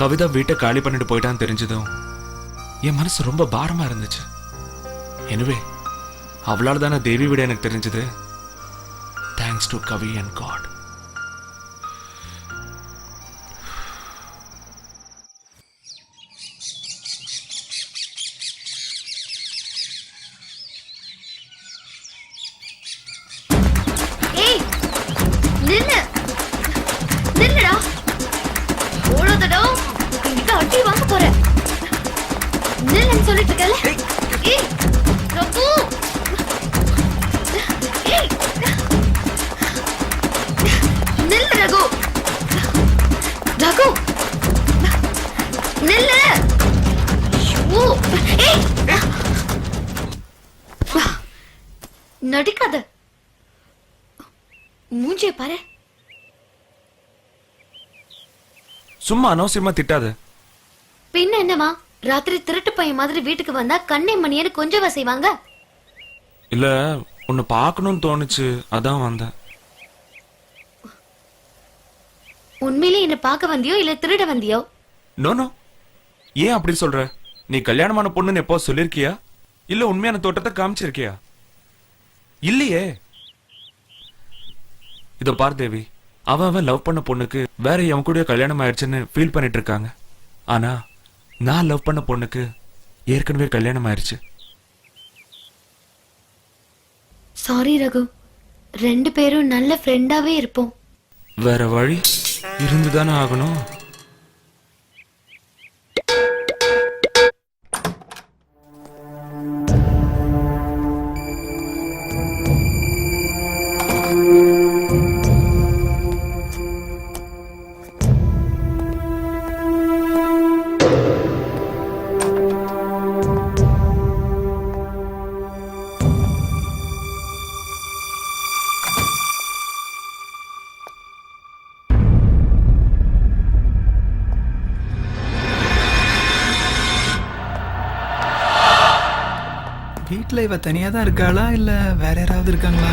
கவிதா வீட்டை காலி பண்ணிட்டு போயிட்டான்னு தெரிஞ்சதும் என் மனசு ரொம்ப பாரமா இருந்துச்சு. எனவே அவளால் தானே தேவி விட எனக்கு தெரிஞ்சது. Thanks to Kavi and god. ஏய், நில்லு. நில்லுடா. ஓடாதடா. இன்னைக்கு அடி வாங்க போறேன். நில்லுன்னு சொல்லிட்டு இருக்கல. ஏய், ரகு. ஏய். நில்லு ரகு. ரகு. நில்லு. ஐயோ. ஏய். நடிக்காத. மூஞ்சிய பாரு. சும்மா அனவசியமா திட்டாத. பின்ன என்னமா, ராத்திரி திருட்டு பையன் மாதிரி வீட்டுக்கு வந்தா கண்ணே மணியன்னு கொஞ்சவா செய்வாங்க? இல்ல, உன்னை பார்க்கணும்னு தோணுச்சு, அதான் வந்தேன். உண்மையிலே என்ன பார்க்க வந்தியோ இல்ல திருட வந்தியோ? No no. ஏன் அப்படி சொல்ற? நீ கல்யாணமான பொண்ணுன்னு எப்போ சொல்லிருக்கியா? இல்ல உண்மையான தோட்டத்தை காமிச்சிருக்கியா? இல்லையே. இதோ பார் தேவி, அவன் லவ் பண்ண பொண்ணுக்கு வேற எவன் கூட கல்யாணம் ஆயிடுச்சுன்னு ஃபீல் பண்ணிட்டு இருக்காங்க. ஆனா நான் லவ் பண்ண பொண்ணுக்கு ஏற்கனவே கல்யாணம் ஆயிடுச்சு. சாரி ரகு, 2 பேரும் நல்ல ஃப்ரெண்டாவே இருப்போம். வேற வழி இருந்துதானே ஆகணும். வீட்டில் இவ தனியாக தான் இருக்காளா இல்லை வேற யாராவது இருக்காங்களா?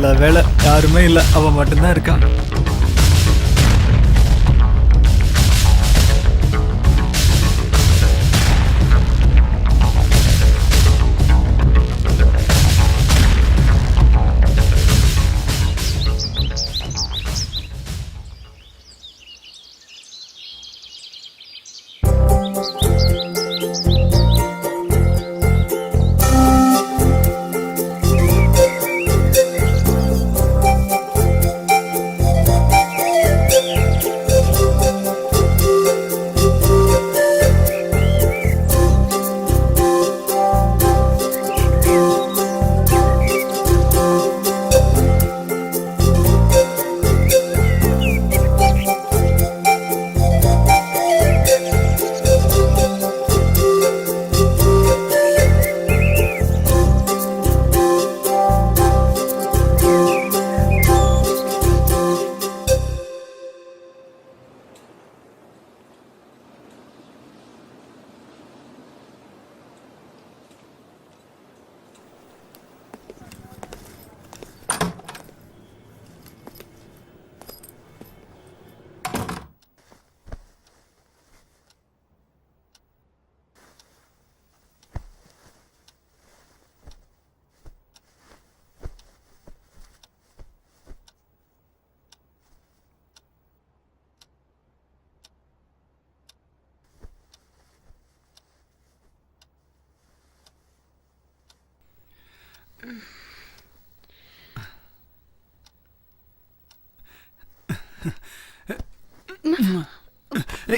நல்ல வேலை, யாருமே இல்ல, அவன் மட்டும்தான் இருக்கான்.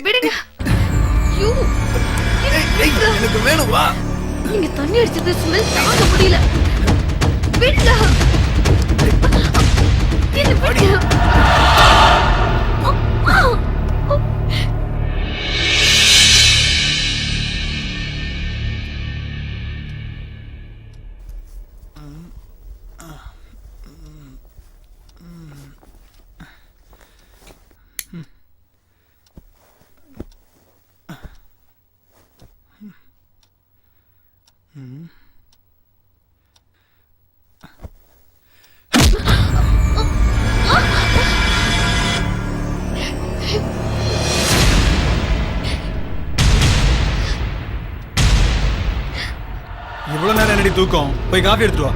விடுங்க. ஐயோ, எனக்கு வேணும், வா. நீங்க தண்ணி அடிச்சது ஸ்மெல் தாங்க முடியல. விடுங்க. என்ன விடுங்க. இவ்வளவு நேரம் என்னடி தூக்கம்? போய் காஃபி எடுத்துட்டு வா.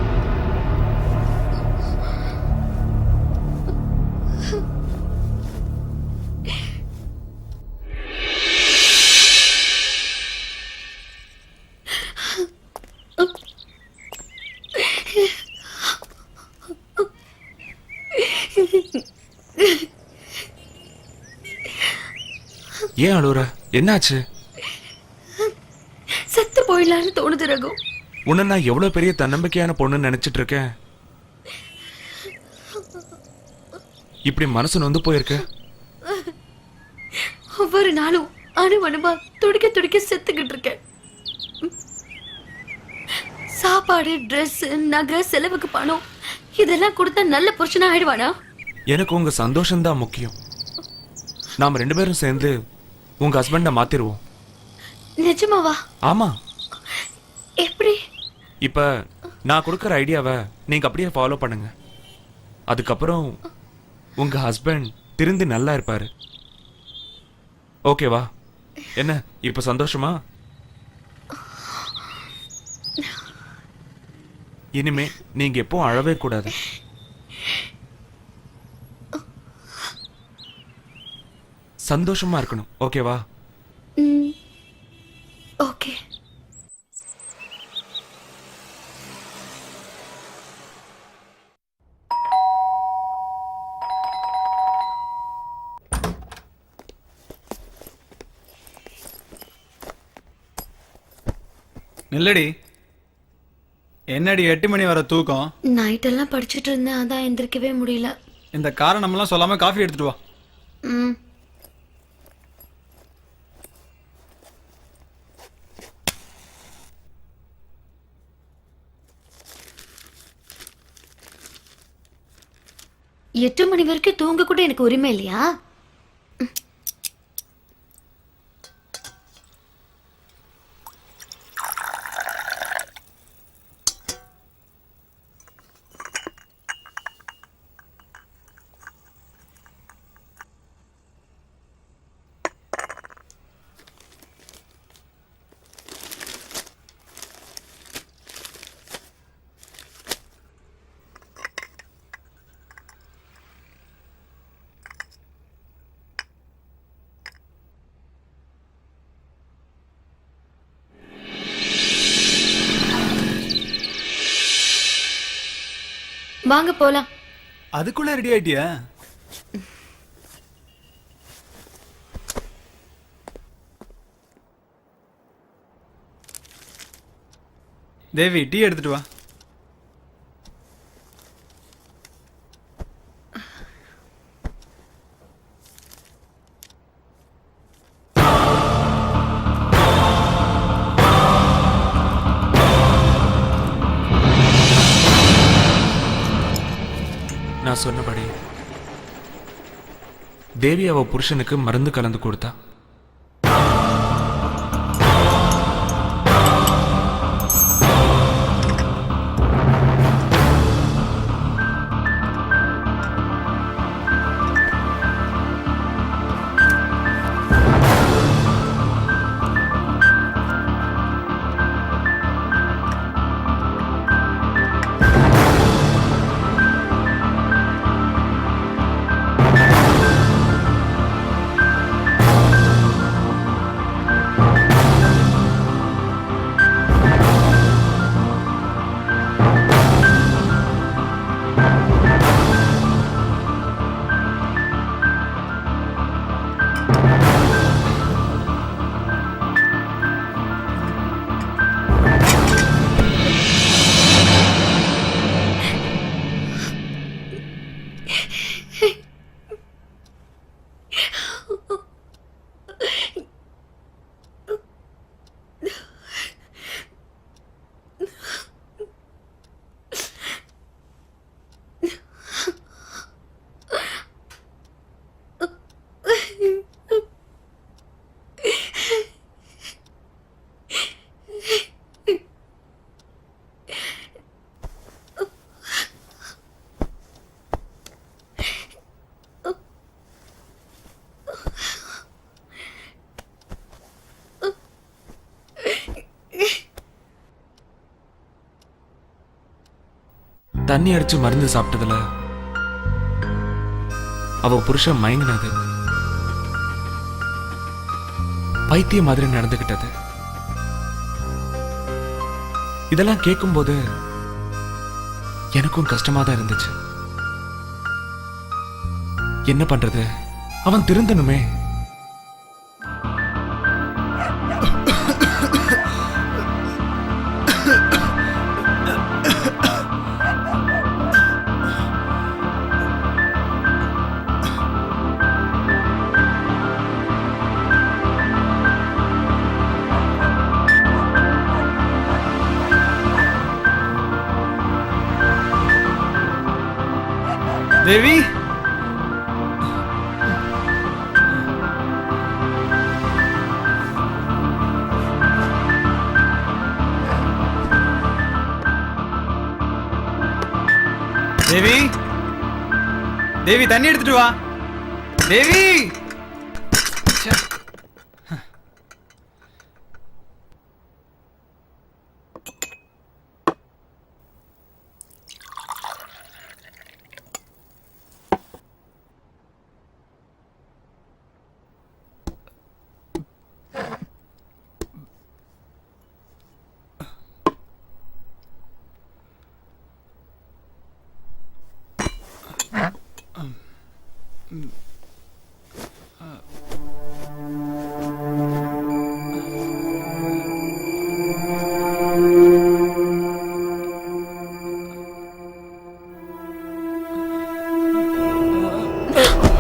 ஏன் அழுவுற? என்னாச்சு? செத்து போயிடலான்னு தோணுது ரகு. உன்னை நான் எவ்வளவு பெரிய தன்னம்பிக்கையான பொண்ணுன்னு நினைச்சிட்டு இருக்கேன். இப்படி மனசு நொந்து போயிருக்க. ஒவ்வொரு நாளும் அணுவா துடிக்க துடிக்க செத்துக்கிட்டு இருக்கேன். சாப்பாடு, ட்ரெஸ், நகை, செலவுக்கு பணம் இதெல்லாம் கொடுத்தா நல்ல புருஷனா ஆயிடுவானா? எனக்கு உங்க சந்தோஷம் தான் முக்கியம். நாம 2 பேரும் சேர்ந்து உங்க ஹஸ்பண்ட மாத்திருவோம். நிஜமாவா? ஆமா. எப்படி? இப்ப நான் கொடுக்கற ஐடியாவை நீங்க அப்படியே ஃபாலோ பண்ணுங்க. அதுக்கப்புறம் உங்க ஹஸ்பண்ட் திருந்தி நல்லா இருப்பாரு. ஓகேவா? என்ன இப்ப சந்தோஷமா? இனிமே நீங்க எப்போ அழவே கூடாது. சந்தோஷமா இருக்கணும். ஓகேவா? ஓகே. நில்லடி. என்னடி 8 மணி வர தூக்கம்? நைட் எல்லாம் படிச்சிட்டு இருந்தேன், அதான் எந்திரிக்கவே முடியல. இந்த காரணமெல்லாம் சொல்லாம காஃபி எடுத்துட்டு வா. ம். எட்டு மணி வரைக்கும் தூங்க கூட எனக்கு உரிமை இல்லையா? வாங்க போலாம். அதுக்குள்ள ரெடி ஆயிட்டியா? தேவி டீ எடுத்துட்டு வா. நான் சொன்னபடி தேவி அவ புருஷனுக்கு மருந்து கலந்து கொடுத்தா. தண்ணி அடிச்சு மருந்து சாப்பிட்டதுல அவ புருஷன் மயங்கினது, பைத்திய மாதிரி நடந்துகிட்டது, இதெல்லாம் கேட்கும்போது எனக்கும் கஷ்டமா தான் இருந்துச்சு. என்ன பண்றது, அவன் திருந்தனுமே. தேவி தேவி தேவி தண்ணி எடுத்துட்டு வா. தேவி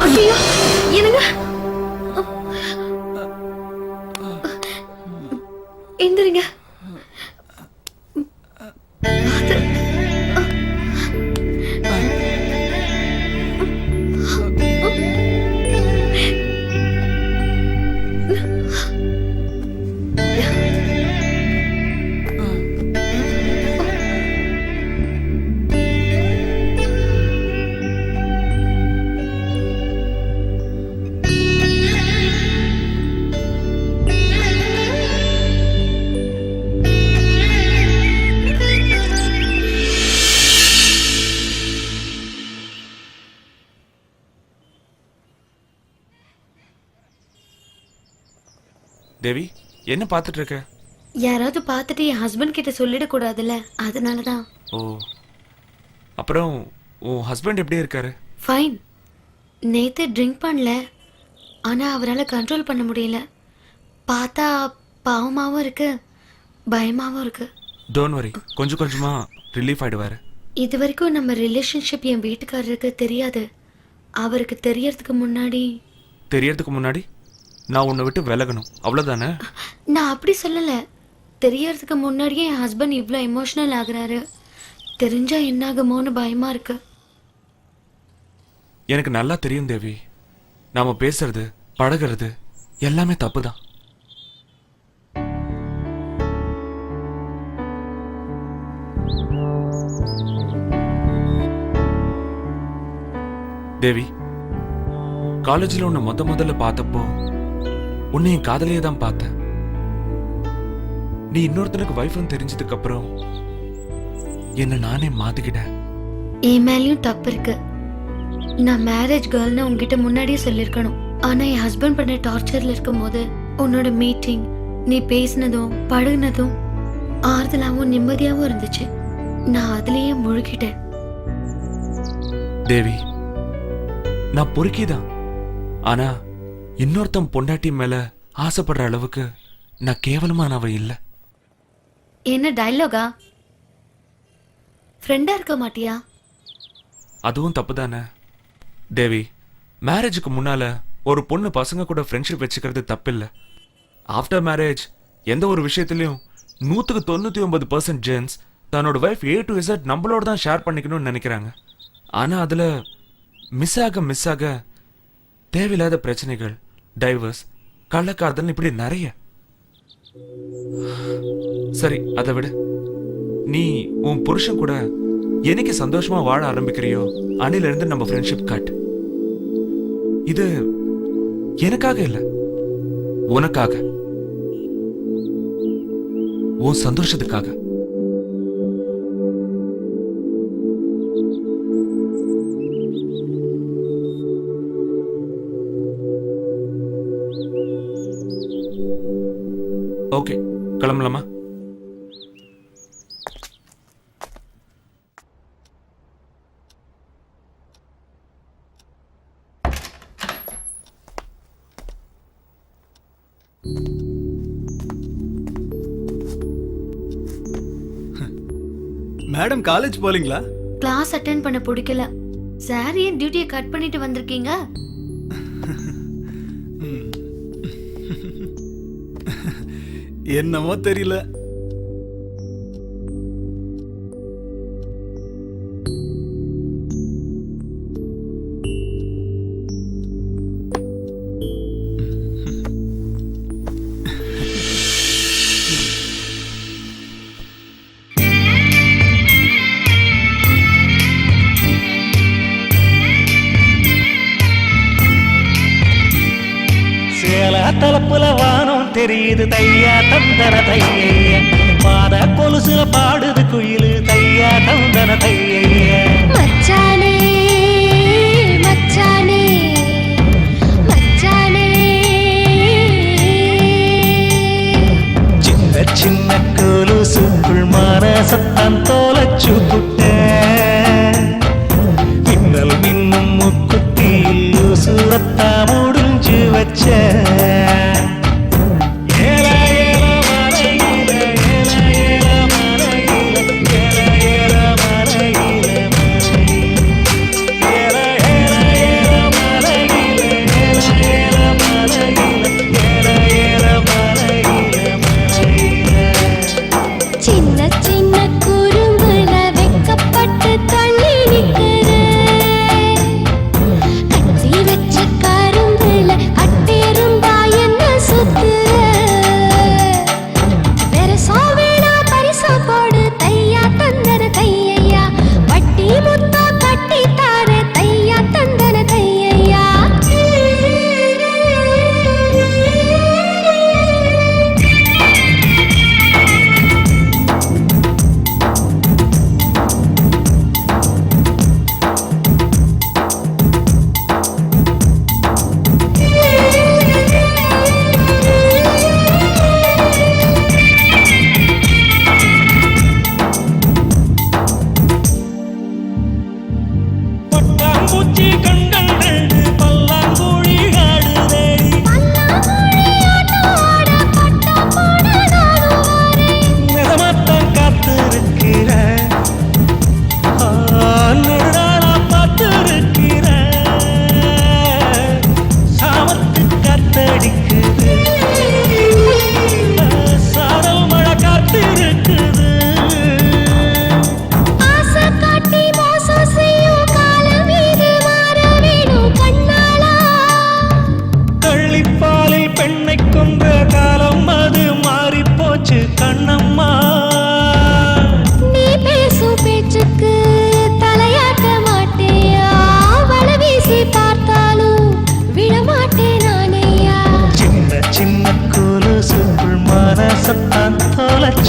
ஐயோ, என்னங்க எந்திரிங்க. தேவி, என்ன பார்த்துட்டு இருக்க? யாராவது பார்த்துட்டு என் ஹஸ்பண்ட் கிட்ட சொல்லிட கூடாதுல்ல, அதனாலதான். ஓ, அப்புறம் உன் ஹஸ்பண்ட் எப்படி இருக்காரு? ஃபைன். நேத்து ட்ரிங்க் பண்ணல, ஆனா அவரால் கண்ட்ரோல் பண்ண முடியல. பார்த்தா பாவமாவும் இருக்கு, பயமாவும் இருக்கு. டோன்ட் வரி, கொஞ்சம் கொஞ்சமா ரிலீஃப் ஆயிடுவாரு. இது வரைக்கும் நம்ம ரிலேஷன்ஷிப் என் வீட்டுக்காரருக்கு தெரியாது. அவருக்கு தெரியறதுக்கு முன்னாடி நான் உன்னை விட்டு விலகணும், அவ்வளவுதானே? நான் அப்படி சொல்லல. தெரியறதுக்கு முன்னாடியே என் ஹஸ்பண்ட் இவ்வளோ எமோஷனல் ஆகுறாரு. தெரிஞ்சா என்னாகுமோன்னு பயமா இருக்கு. எனக்கு நல்லா தெரியும் தேவி, நாம பேசுறது பழகிறது எல்லாமே தப்புதான். தேவி, காலேஜில் உன்னை முதல்ல பார்த்தப்போ உன்னை என் காதலியே தான் பார்த்தேன். நீ இன்னொருத்தனுக்கு வைஃப்னு தெரிஞ்சதுக்கு அப்புறம் என்ன நானே மாத்திக்கிட்டேன். என் மேலேயும் தப்பு இருக்கு. நான் மேரேஜ் கேர்ள்னு உங்ககிட்ட முன்னாடியே சொல்லியிருக்கணும். ஆனா என் ஹஸ்பண்ட் பண்ண டார்ச்சர்ல இருக்கும் போது உன்னோட மீட்டிங், நீ பேசினதும் பழகுனதும் ஆறுதலாவும் நிம்மதியாவும் இருந்துச்சு. நான் அதுலயே முழுகிட்டேன். தேவி, நான் பொறுக்கிதான். ஆனா இன்னொருத்தன் பொண்டாட்டி மேல ஆசைப்படுற அளவுக்கு நான் கேவலமானவ இல்ல. என்ன டயலாகா? ஃப்ரெண்டா இருக்க மாட்டியா? அதுவும் தப்பு தானே தேவி. மேரேஜுக்கு முன்னால ஒரு பொண்ணு பசங்க கூட ஃப்ரெண்ட்ஷிப் வச்சுக்கிறது தப்பில்லை. ஆஃப்டர் மேரேஜ் எந்த ஒரு விஷயத்திலையும் 99% ஜென்ஸ் தன்னோட வைஃப் A to Z நம்மளோட தான் ஷேர் பண்ணிக்கணும்னு நினைக்கிறாங்க. ஆனா அதுல மிஸ் ஆக தேவையில்லாத பிரச்சனைகள், டைவர்ஸ், கள்ளக்காதல், இப்படி நிறைய. சரி, அதை விட நீ உன் புருஷன் கூட என்னைக்கு சந்தோஷமா வாழ ஆரம்பிக்கிறியோ அன்னில இருந்து நம்ம ஃப்ரெண்ட்ஷிப் கட். இது எனக்காக இல்ல, உனக்காக, உன் சந்தோஷத்துக்காக. ஓகே, கிளம்பலாமா? மேடம் காலேஜ் போலீங்களா? கிளாஸ் அட்டென்ட் பண்ண பிடிக்கல. சார் ஏன் டியூட்டியை கட் பண்ணிட்டு வந்திருக்கீங்க? என்னமோ தெரியல. தலப்புல வானம் தெரியுது தையா தந்தன தைய, பாத கொலுசுல பாடுது குயிலு தையா தந்தன தைய. மச்சானே மச்சானே மச்சானே, சின்ன சின்ன கொலுசுக்குள் மனசத்தான் தோலச்சு புட்ட, மின்னல் மின்னும் முக்குத்தியில் உசுரத்தா முடிஞ்சு வச்ச. மலையில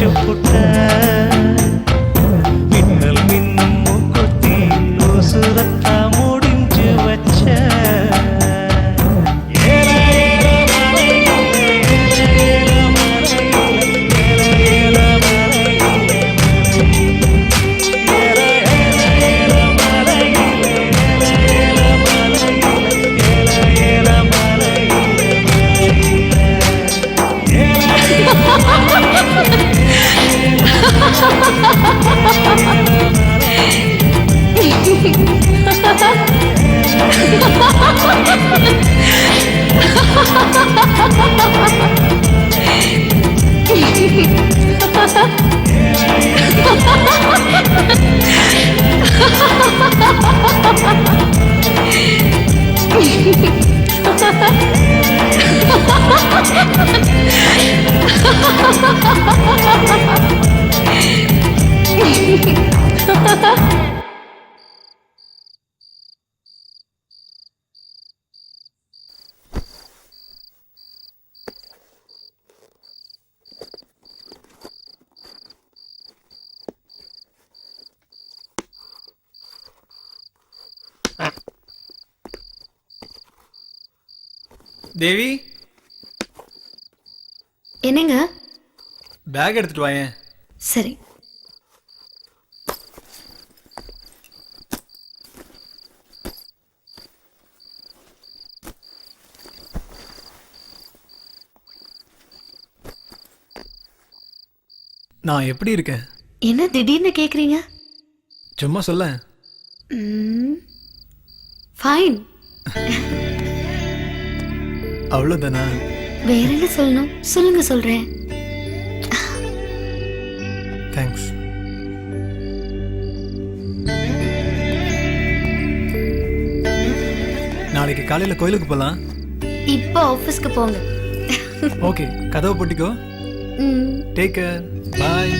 வச்சு புட்ட மின்னல் மின்னும் மூக்குத்தி உசுரத்தா முடிஞ்சு வச்ச தேவி, என்னங்க? பேக் எடுத்துட்டு வாயேன். சரி. நான் எப்படி இருக்கேன்? என்ன திடீர்னு கேக்குறீங்க? சும்மா சொல்ல. ஃபைன். அவ்வளவுதானா? வேற என்ன சொல்லணும்? சொல்லுங்க, சொல்றேன். தேங்க்ஸ். நாளைக்கு காலையில கோயிலுக்கு போலாம். இப்போ ஆபீஸ்க்கு போங்க. ஓகே, கதவை போட்டிக்கோ. Take care. பாய்.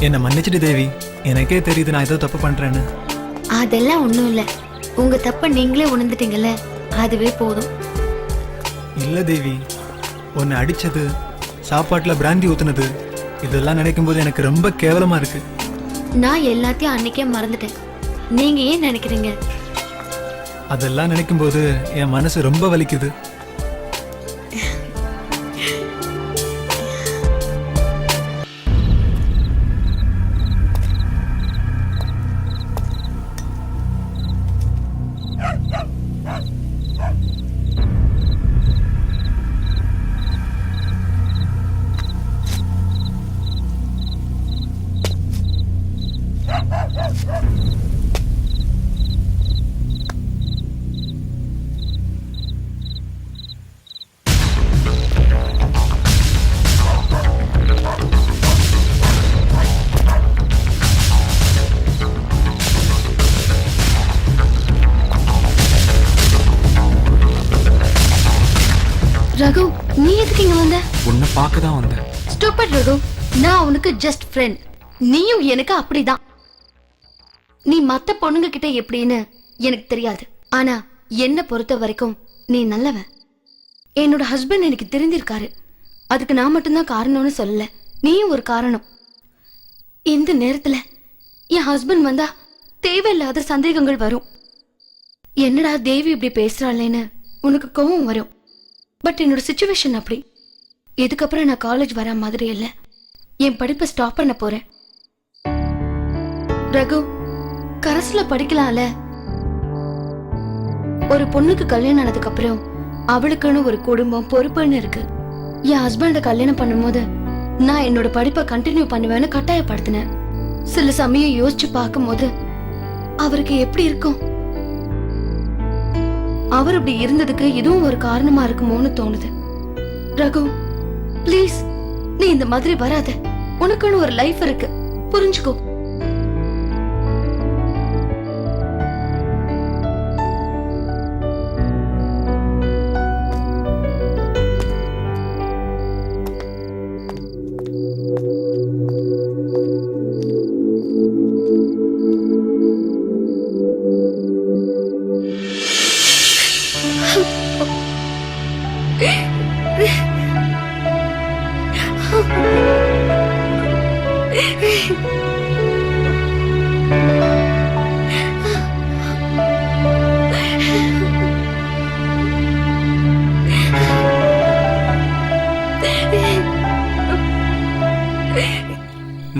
என்ன மன்னிச்சிடு தேவி, எனக்கே தெரியுது நான் ஏதோ தப்பு பண்றேன்னு. அதெல்லாம் ஒண்ணும் இல்ல. உங்க தப்ப நீங்களே உணர்ந்துட்டீங்கல்ல, அதுவே போதும். இல்ல தேவி, உன்னை அடிச்சது, சாப்பாட்டுல பிராந்தி ஊத்துனது, இதெல்லாம் நினைக்கும் போது எனக்கு ரொம்ப கேவலமா இருக்கு. நான் எல்லாத்தையும் அன்னைக்கே மறந்துட்டேன். நீங்க ஏன் நினைக்கிறீங்க? அதெல்லாம் நினைக்கும் போது என் மனசு ரொம்ப வலிக்குது. ரகு, நீ எதுக்கு இங்க வந்த? உன்னை பார்க்க தான் வந்தேன். ஸ்டூபிட் ரகு, நான் உனக்கு ஜஸ்ட் ஃப்ரெண்ட். நீயும் எனக்கு அப்படிதான். நீ மத்த பொண்ணுங்க கிட்ட எப்படின்னு எனக்கு தெரியாது. ஆனா என்ன பொறுத்த வரைக்கும் நீ நல்லவன். என்னோட ஹஸ்பண்ட் எனக்கு தெரிஞ்சிருக்காரு. அதுக்கு நான் மட்டும்தான் காரணம்னு சொல்லல, நீயும் ஒரு காரணம். இந்த நேரத்துல என் ஹஸ்பண்ட் வந்தா தேவையில்லாத சந்தேகங்கள் வரும். என்னடா தேவி இப்படி பேசுறாளேன்னு உனக்கு கோவம் வரும். பட் என்னோட சிச்சுவேஷன் அப்படி. இதுக்கப்புறம் நான் காலேஜ் வர மாதிரி இல்லை. என் படிப்பை ஸ்டாப் பண்ண போறேன். ரகு, கரஸ்ல படிக்கலாம்ல. ஒரு பொண்ணுக்கு கல்யாணம் ஆனதுக்கு அப்புறம் அவளுக்குன்னு ஒரு குடும்பம், பொறுப்புன்னு இருக்கு. என் ஹஸ்பண்ட கல்யாணம் பண்ணும்போது நான் என்னோட படிப்பை கண்டினியூ பண்ணுவேன்னு கட்டாயப்படுத்தினேன். சில சமயம் யோசிச்சு பார்க்கும்போது அவருக்கு எப்படி இருக்கும்? அவர் அப்படி இருந்ததுக்கு இதுவும் ஒரு காரணமா இருக்குமோன்னு தோணுது. ரகு, ப்ளீஸ் நீ இந்த மாதிரி வராத. உனக்குன்னு ஒரு லைஃப் இருக்கு, புரிஞ்சுக்கோ.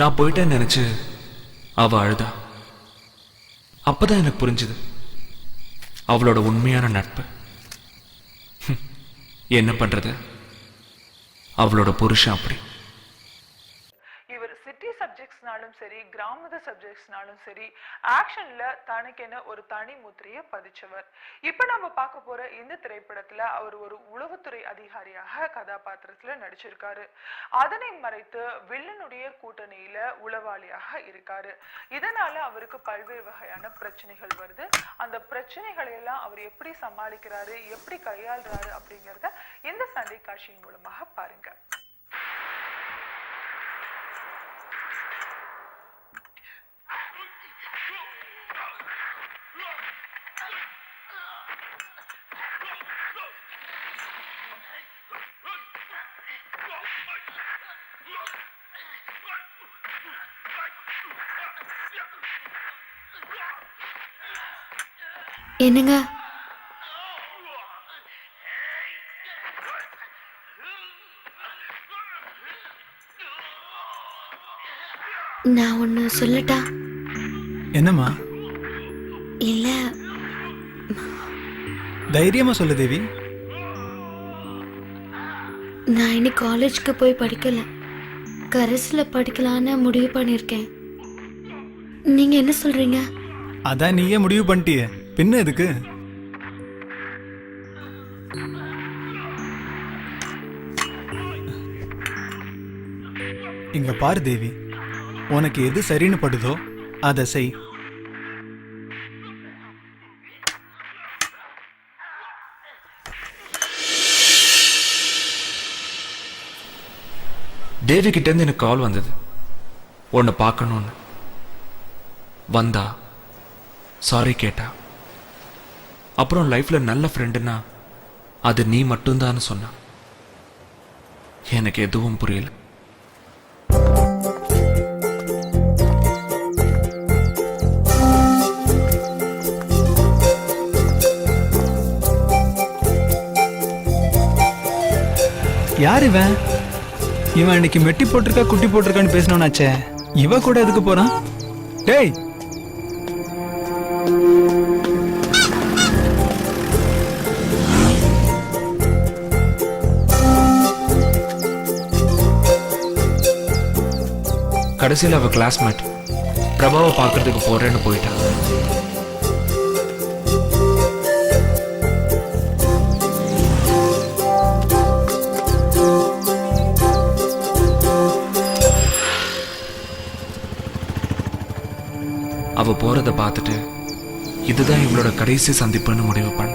நான் போயிட்டேன்னு நினைச்சு அவ அழுதா. அப்பதான் எனக்கு புரிஞ்சுது அவளோட உண்மையான நட்பு. என்ன பண்றது, அவளோட புருஷன் அப்படி. இவர் சிட்டி சப்ஜெக்ட்ஸ்னாலும் சரி, கிராமத சப்ஜெக்ட்ஸ்னாலும் சரி, ஆக்ஷன்ல தனக்கென ஒரு தனி முத்திரையை பதிச்சவர். இப்ப நம்ம பார்க்க போற இந்த திரைப்படத்துல அவர் ஒரு உளவுத்துறை அதிகாரியாக கதாபாத்திரத்துல நடிச்சிருக்காரு. அதனை மறைத்து வில்லனுடைய கூட்டணியில உளவாளியாக இருக்காரு. இதனால அவருக்கு பல்வேறு வகையான பிரச்சனைகள் வருது. அந்த பிரச்சனைகளை எல்லாம் அவர் எப்படி சமாளிக்கிறாரு, எப்படி கையாளுறாரு அப்படிங்கறத இந்த சண்டை காட்சியின் மூலமாக பாருங்க. என்னங்க, நான் ஒண்ணு சொல்லட்டா? என்னம்மா? இல்ல, தைரியமா சொல்லு தேவி. நான் இனி காலேஜ்க்கு போய் படிக்கல, கரஸ்ல படிக்கலான்னு முடிவு பண்ணிருக்கேன். நீங்க என்ன சொல்றீங்க? அதான் நீயே முடிவு பண்ணிட்டிய, பின்ன எதுக்கு? இங்க பாரு தேவி, உனக்கு எது சரின்னு படுதோ அதை செய். தேவி கிட்ட இருந்து எனக்கு கால் வந்தது, உன்னை பார்க்கணும்னு. வந்தா, சாரி கேட்டா. அப்புறம் லைஃப்ல நல்ல ஃப்ரெண்டுனா அது நீ மட்டும்தான் சொன்ன. எனக்கு எதுவும் புரியல. யார் இவன்? இவன் இன்னைக்கு மெட்டி போட்டிருக்கா குட்டி போட்டிருக்கான்னு பேசணும்னாச்சே, இவ கூட எதுக்கு போறான்? டேய், கடைசியில் அவ கிளாஸ்மேட் பிரபாவை பார்க்கறதுக்கு போறேன்னு போயிட்டான். அவ போறத பார்த்துட்டு இதுதான் இவளோட கடைசி சந்திப்புன்னு முடிவு பண்ண.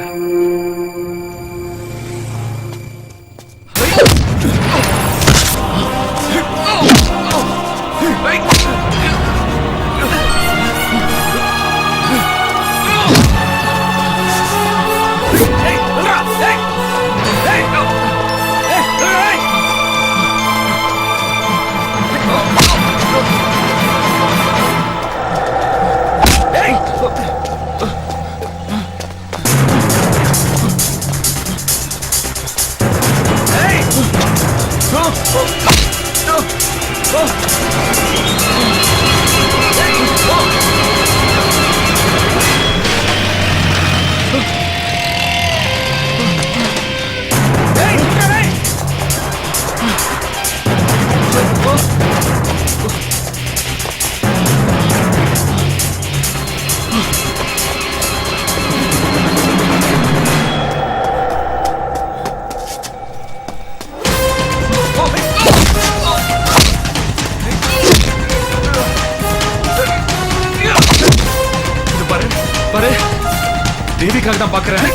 தேவிக்காக தான் பாக்குறேன்.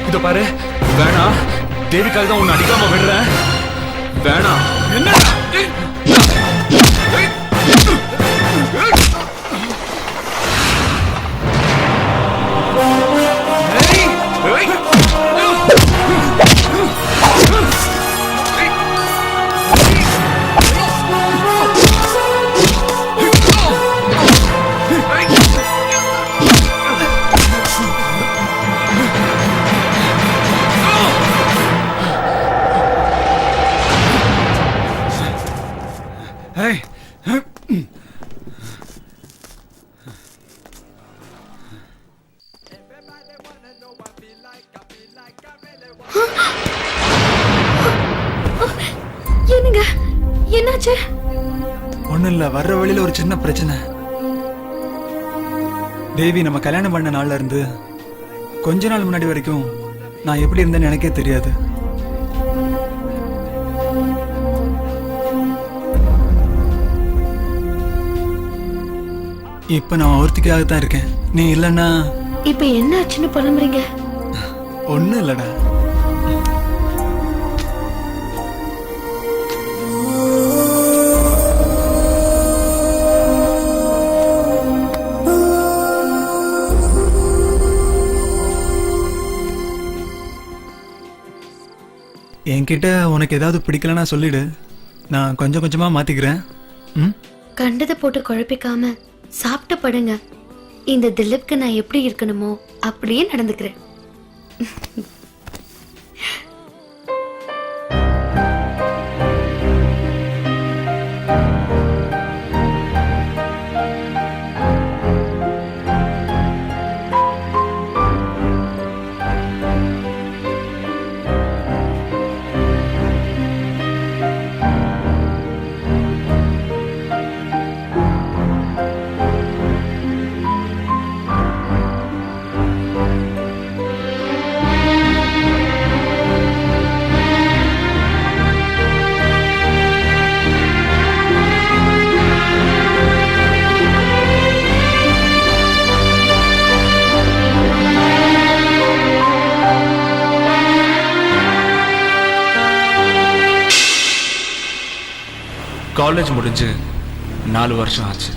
இத பாரு, வேணாம். தேவிக்காக தான் உன்னை அடிக்காம விடுறேன். வேணாம். என்ன என்னங்க என்னாச்சு? ஒண்ணும் இல்ல, வர்ற வழியில ஒரு சின்ன பிரச்சனை. தேவி நம்ம கல்யாணம் பண்ண நாள்ல இருந்து கொஞ்ச நாள் முன்னாடி வரைக்கும் நான் எப்படி இருந்தேன்னு எனக்கே தெரியாது. இப்ப நான் ஒருத்திக்காக தான் இருக்கேன். நீ இல்லன்னா இப்ப என்ன ஆச்சுன்னு புலம்புறீங்க? ஒண்ணும் இல்லடா. என்கிட்ட உனக்கு ஏதாவது பிடிக்கலன்னா சொல்லிடு, நான் கொஞ்சம் கொஞ்சமா மாத்திக்கிறேன். ம், கண்டதை போட்டு குழப்பிக்காம சாப்பிட்டு படுங்க. இந்த திலீப்க்கு நான் எப்படி இருக்கணுமோ அப்படியே நடந்துக்கிறேன். காலேஜ் முடிஞ்சு 4 வருஷம் ஆச்சு.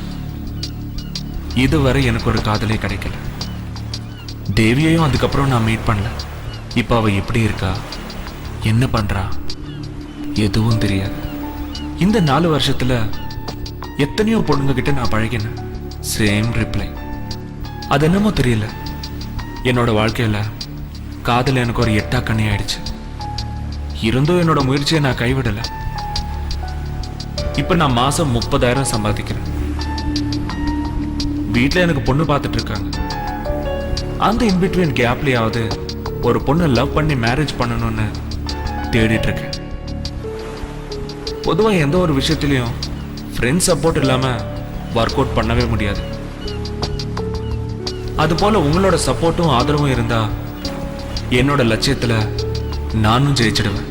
இதுவரை எனக்கு ஒரு காதலே கிடைக்கல. தேவியையும் அதுக்கப்புறம் நான் மீட் பண்ணல. இப்போ அவ எப்படி இருக்கா, என்ன பண்றா, எதுவும் தெரியாது. இந்த 4 வருஷத்துல எத்தனையோ பொண்ணுங்க கிட்ட நான் பழகினேன். Same reply. அது என்னமோ தெரியல, என்னோட வாழ்க்கையில காதல் எனக்கு ஒரு எட்டா கண்ணி ஆயிடுச்சு. இருந்தும் என்னோட முயற்சியை நான் கைவிடல. இப்ப நான் மாசம் 30,000 சம்பாதிக்கிறேன். வீட்டுல எனக்கு பொண்ணு பார்த்துட்டு இருக்காங்க. அந்த இன்பிட்வீன் கேப்லயாவது ஒரு பொண்ணு லவ் பண்ணி மேரேஜ் பண்ணணும்னு தேடிட்டு இருக்கேன். பொதுவா எந்த ஒரு விஷயத்திலையும் ஃப்ரெண்ட்ஸ் சப்போர்ட் இல்லாம ஒர்க் அவுட் பண்ணவே முடியாது. அது போல உங்களோட சப்போர்ட்டும் ஆதரவும் இருந்தா என்னோட லட்சியத்துல நானும் ஜெயிச்சிடுவேன்.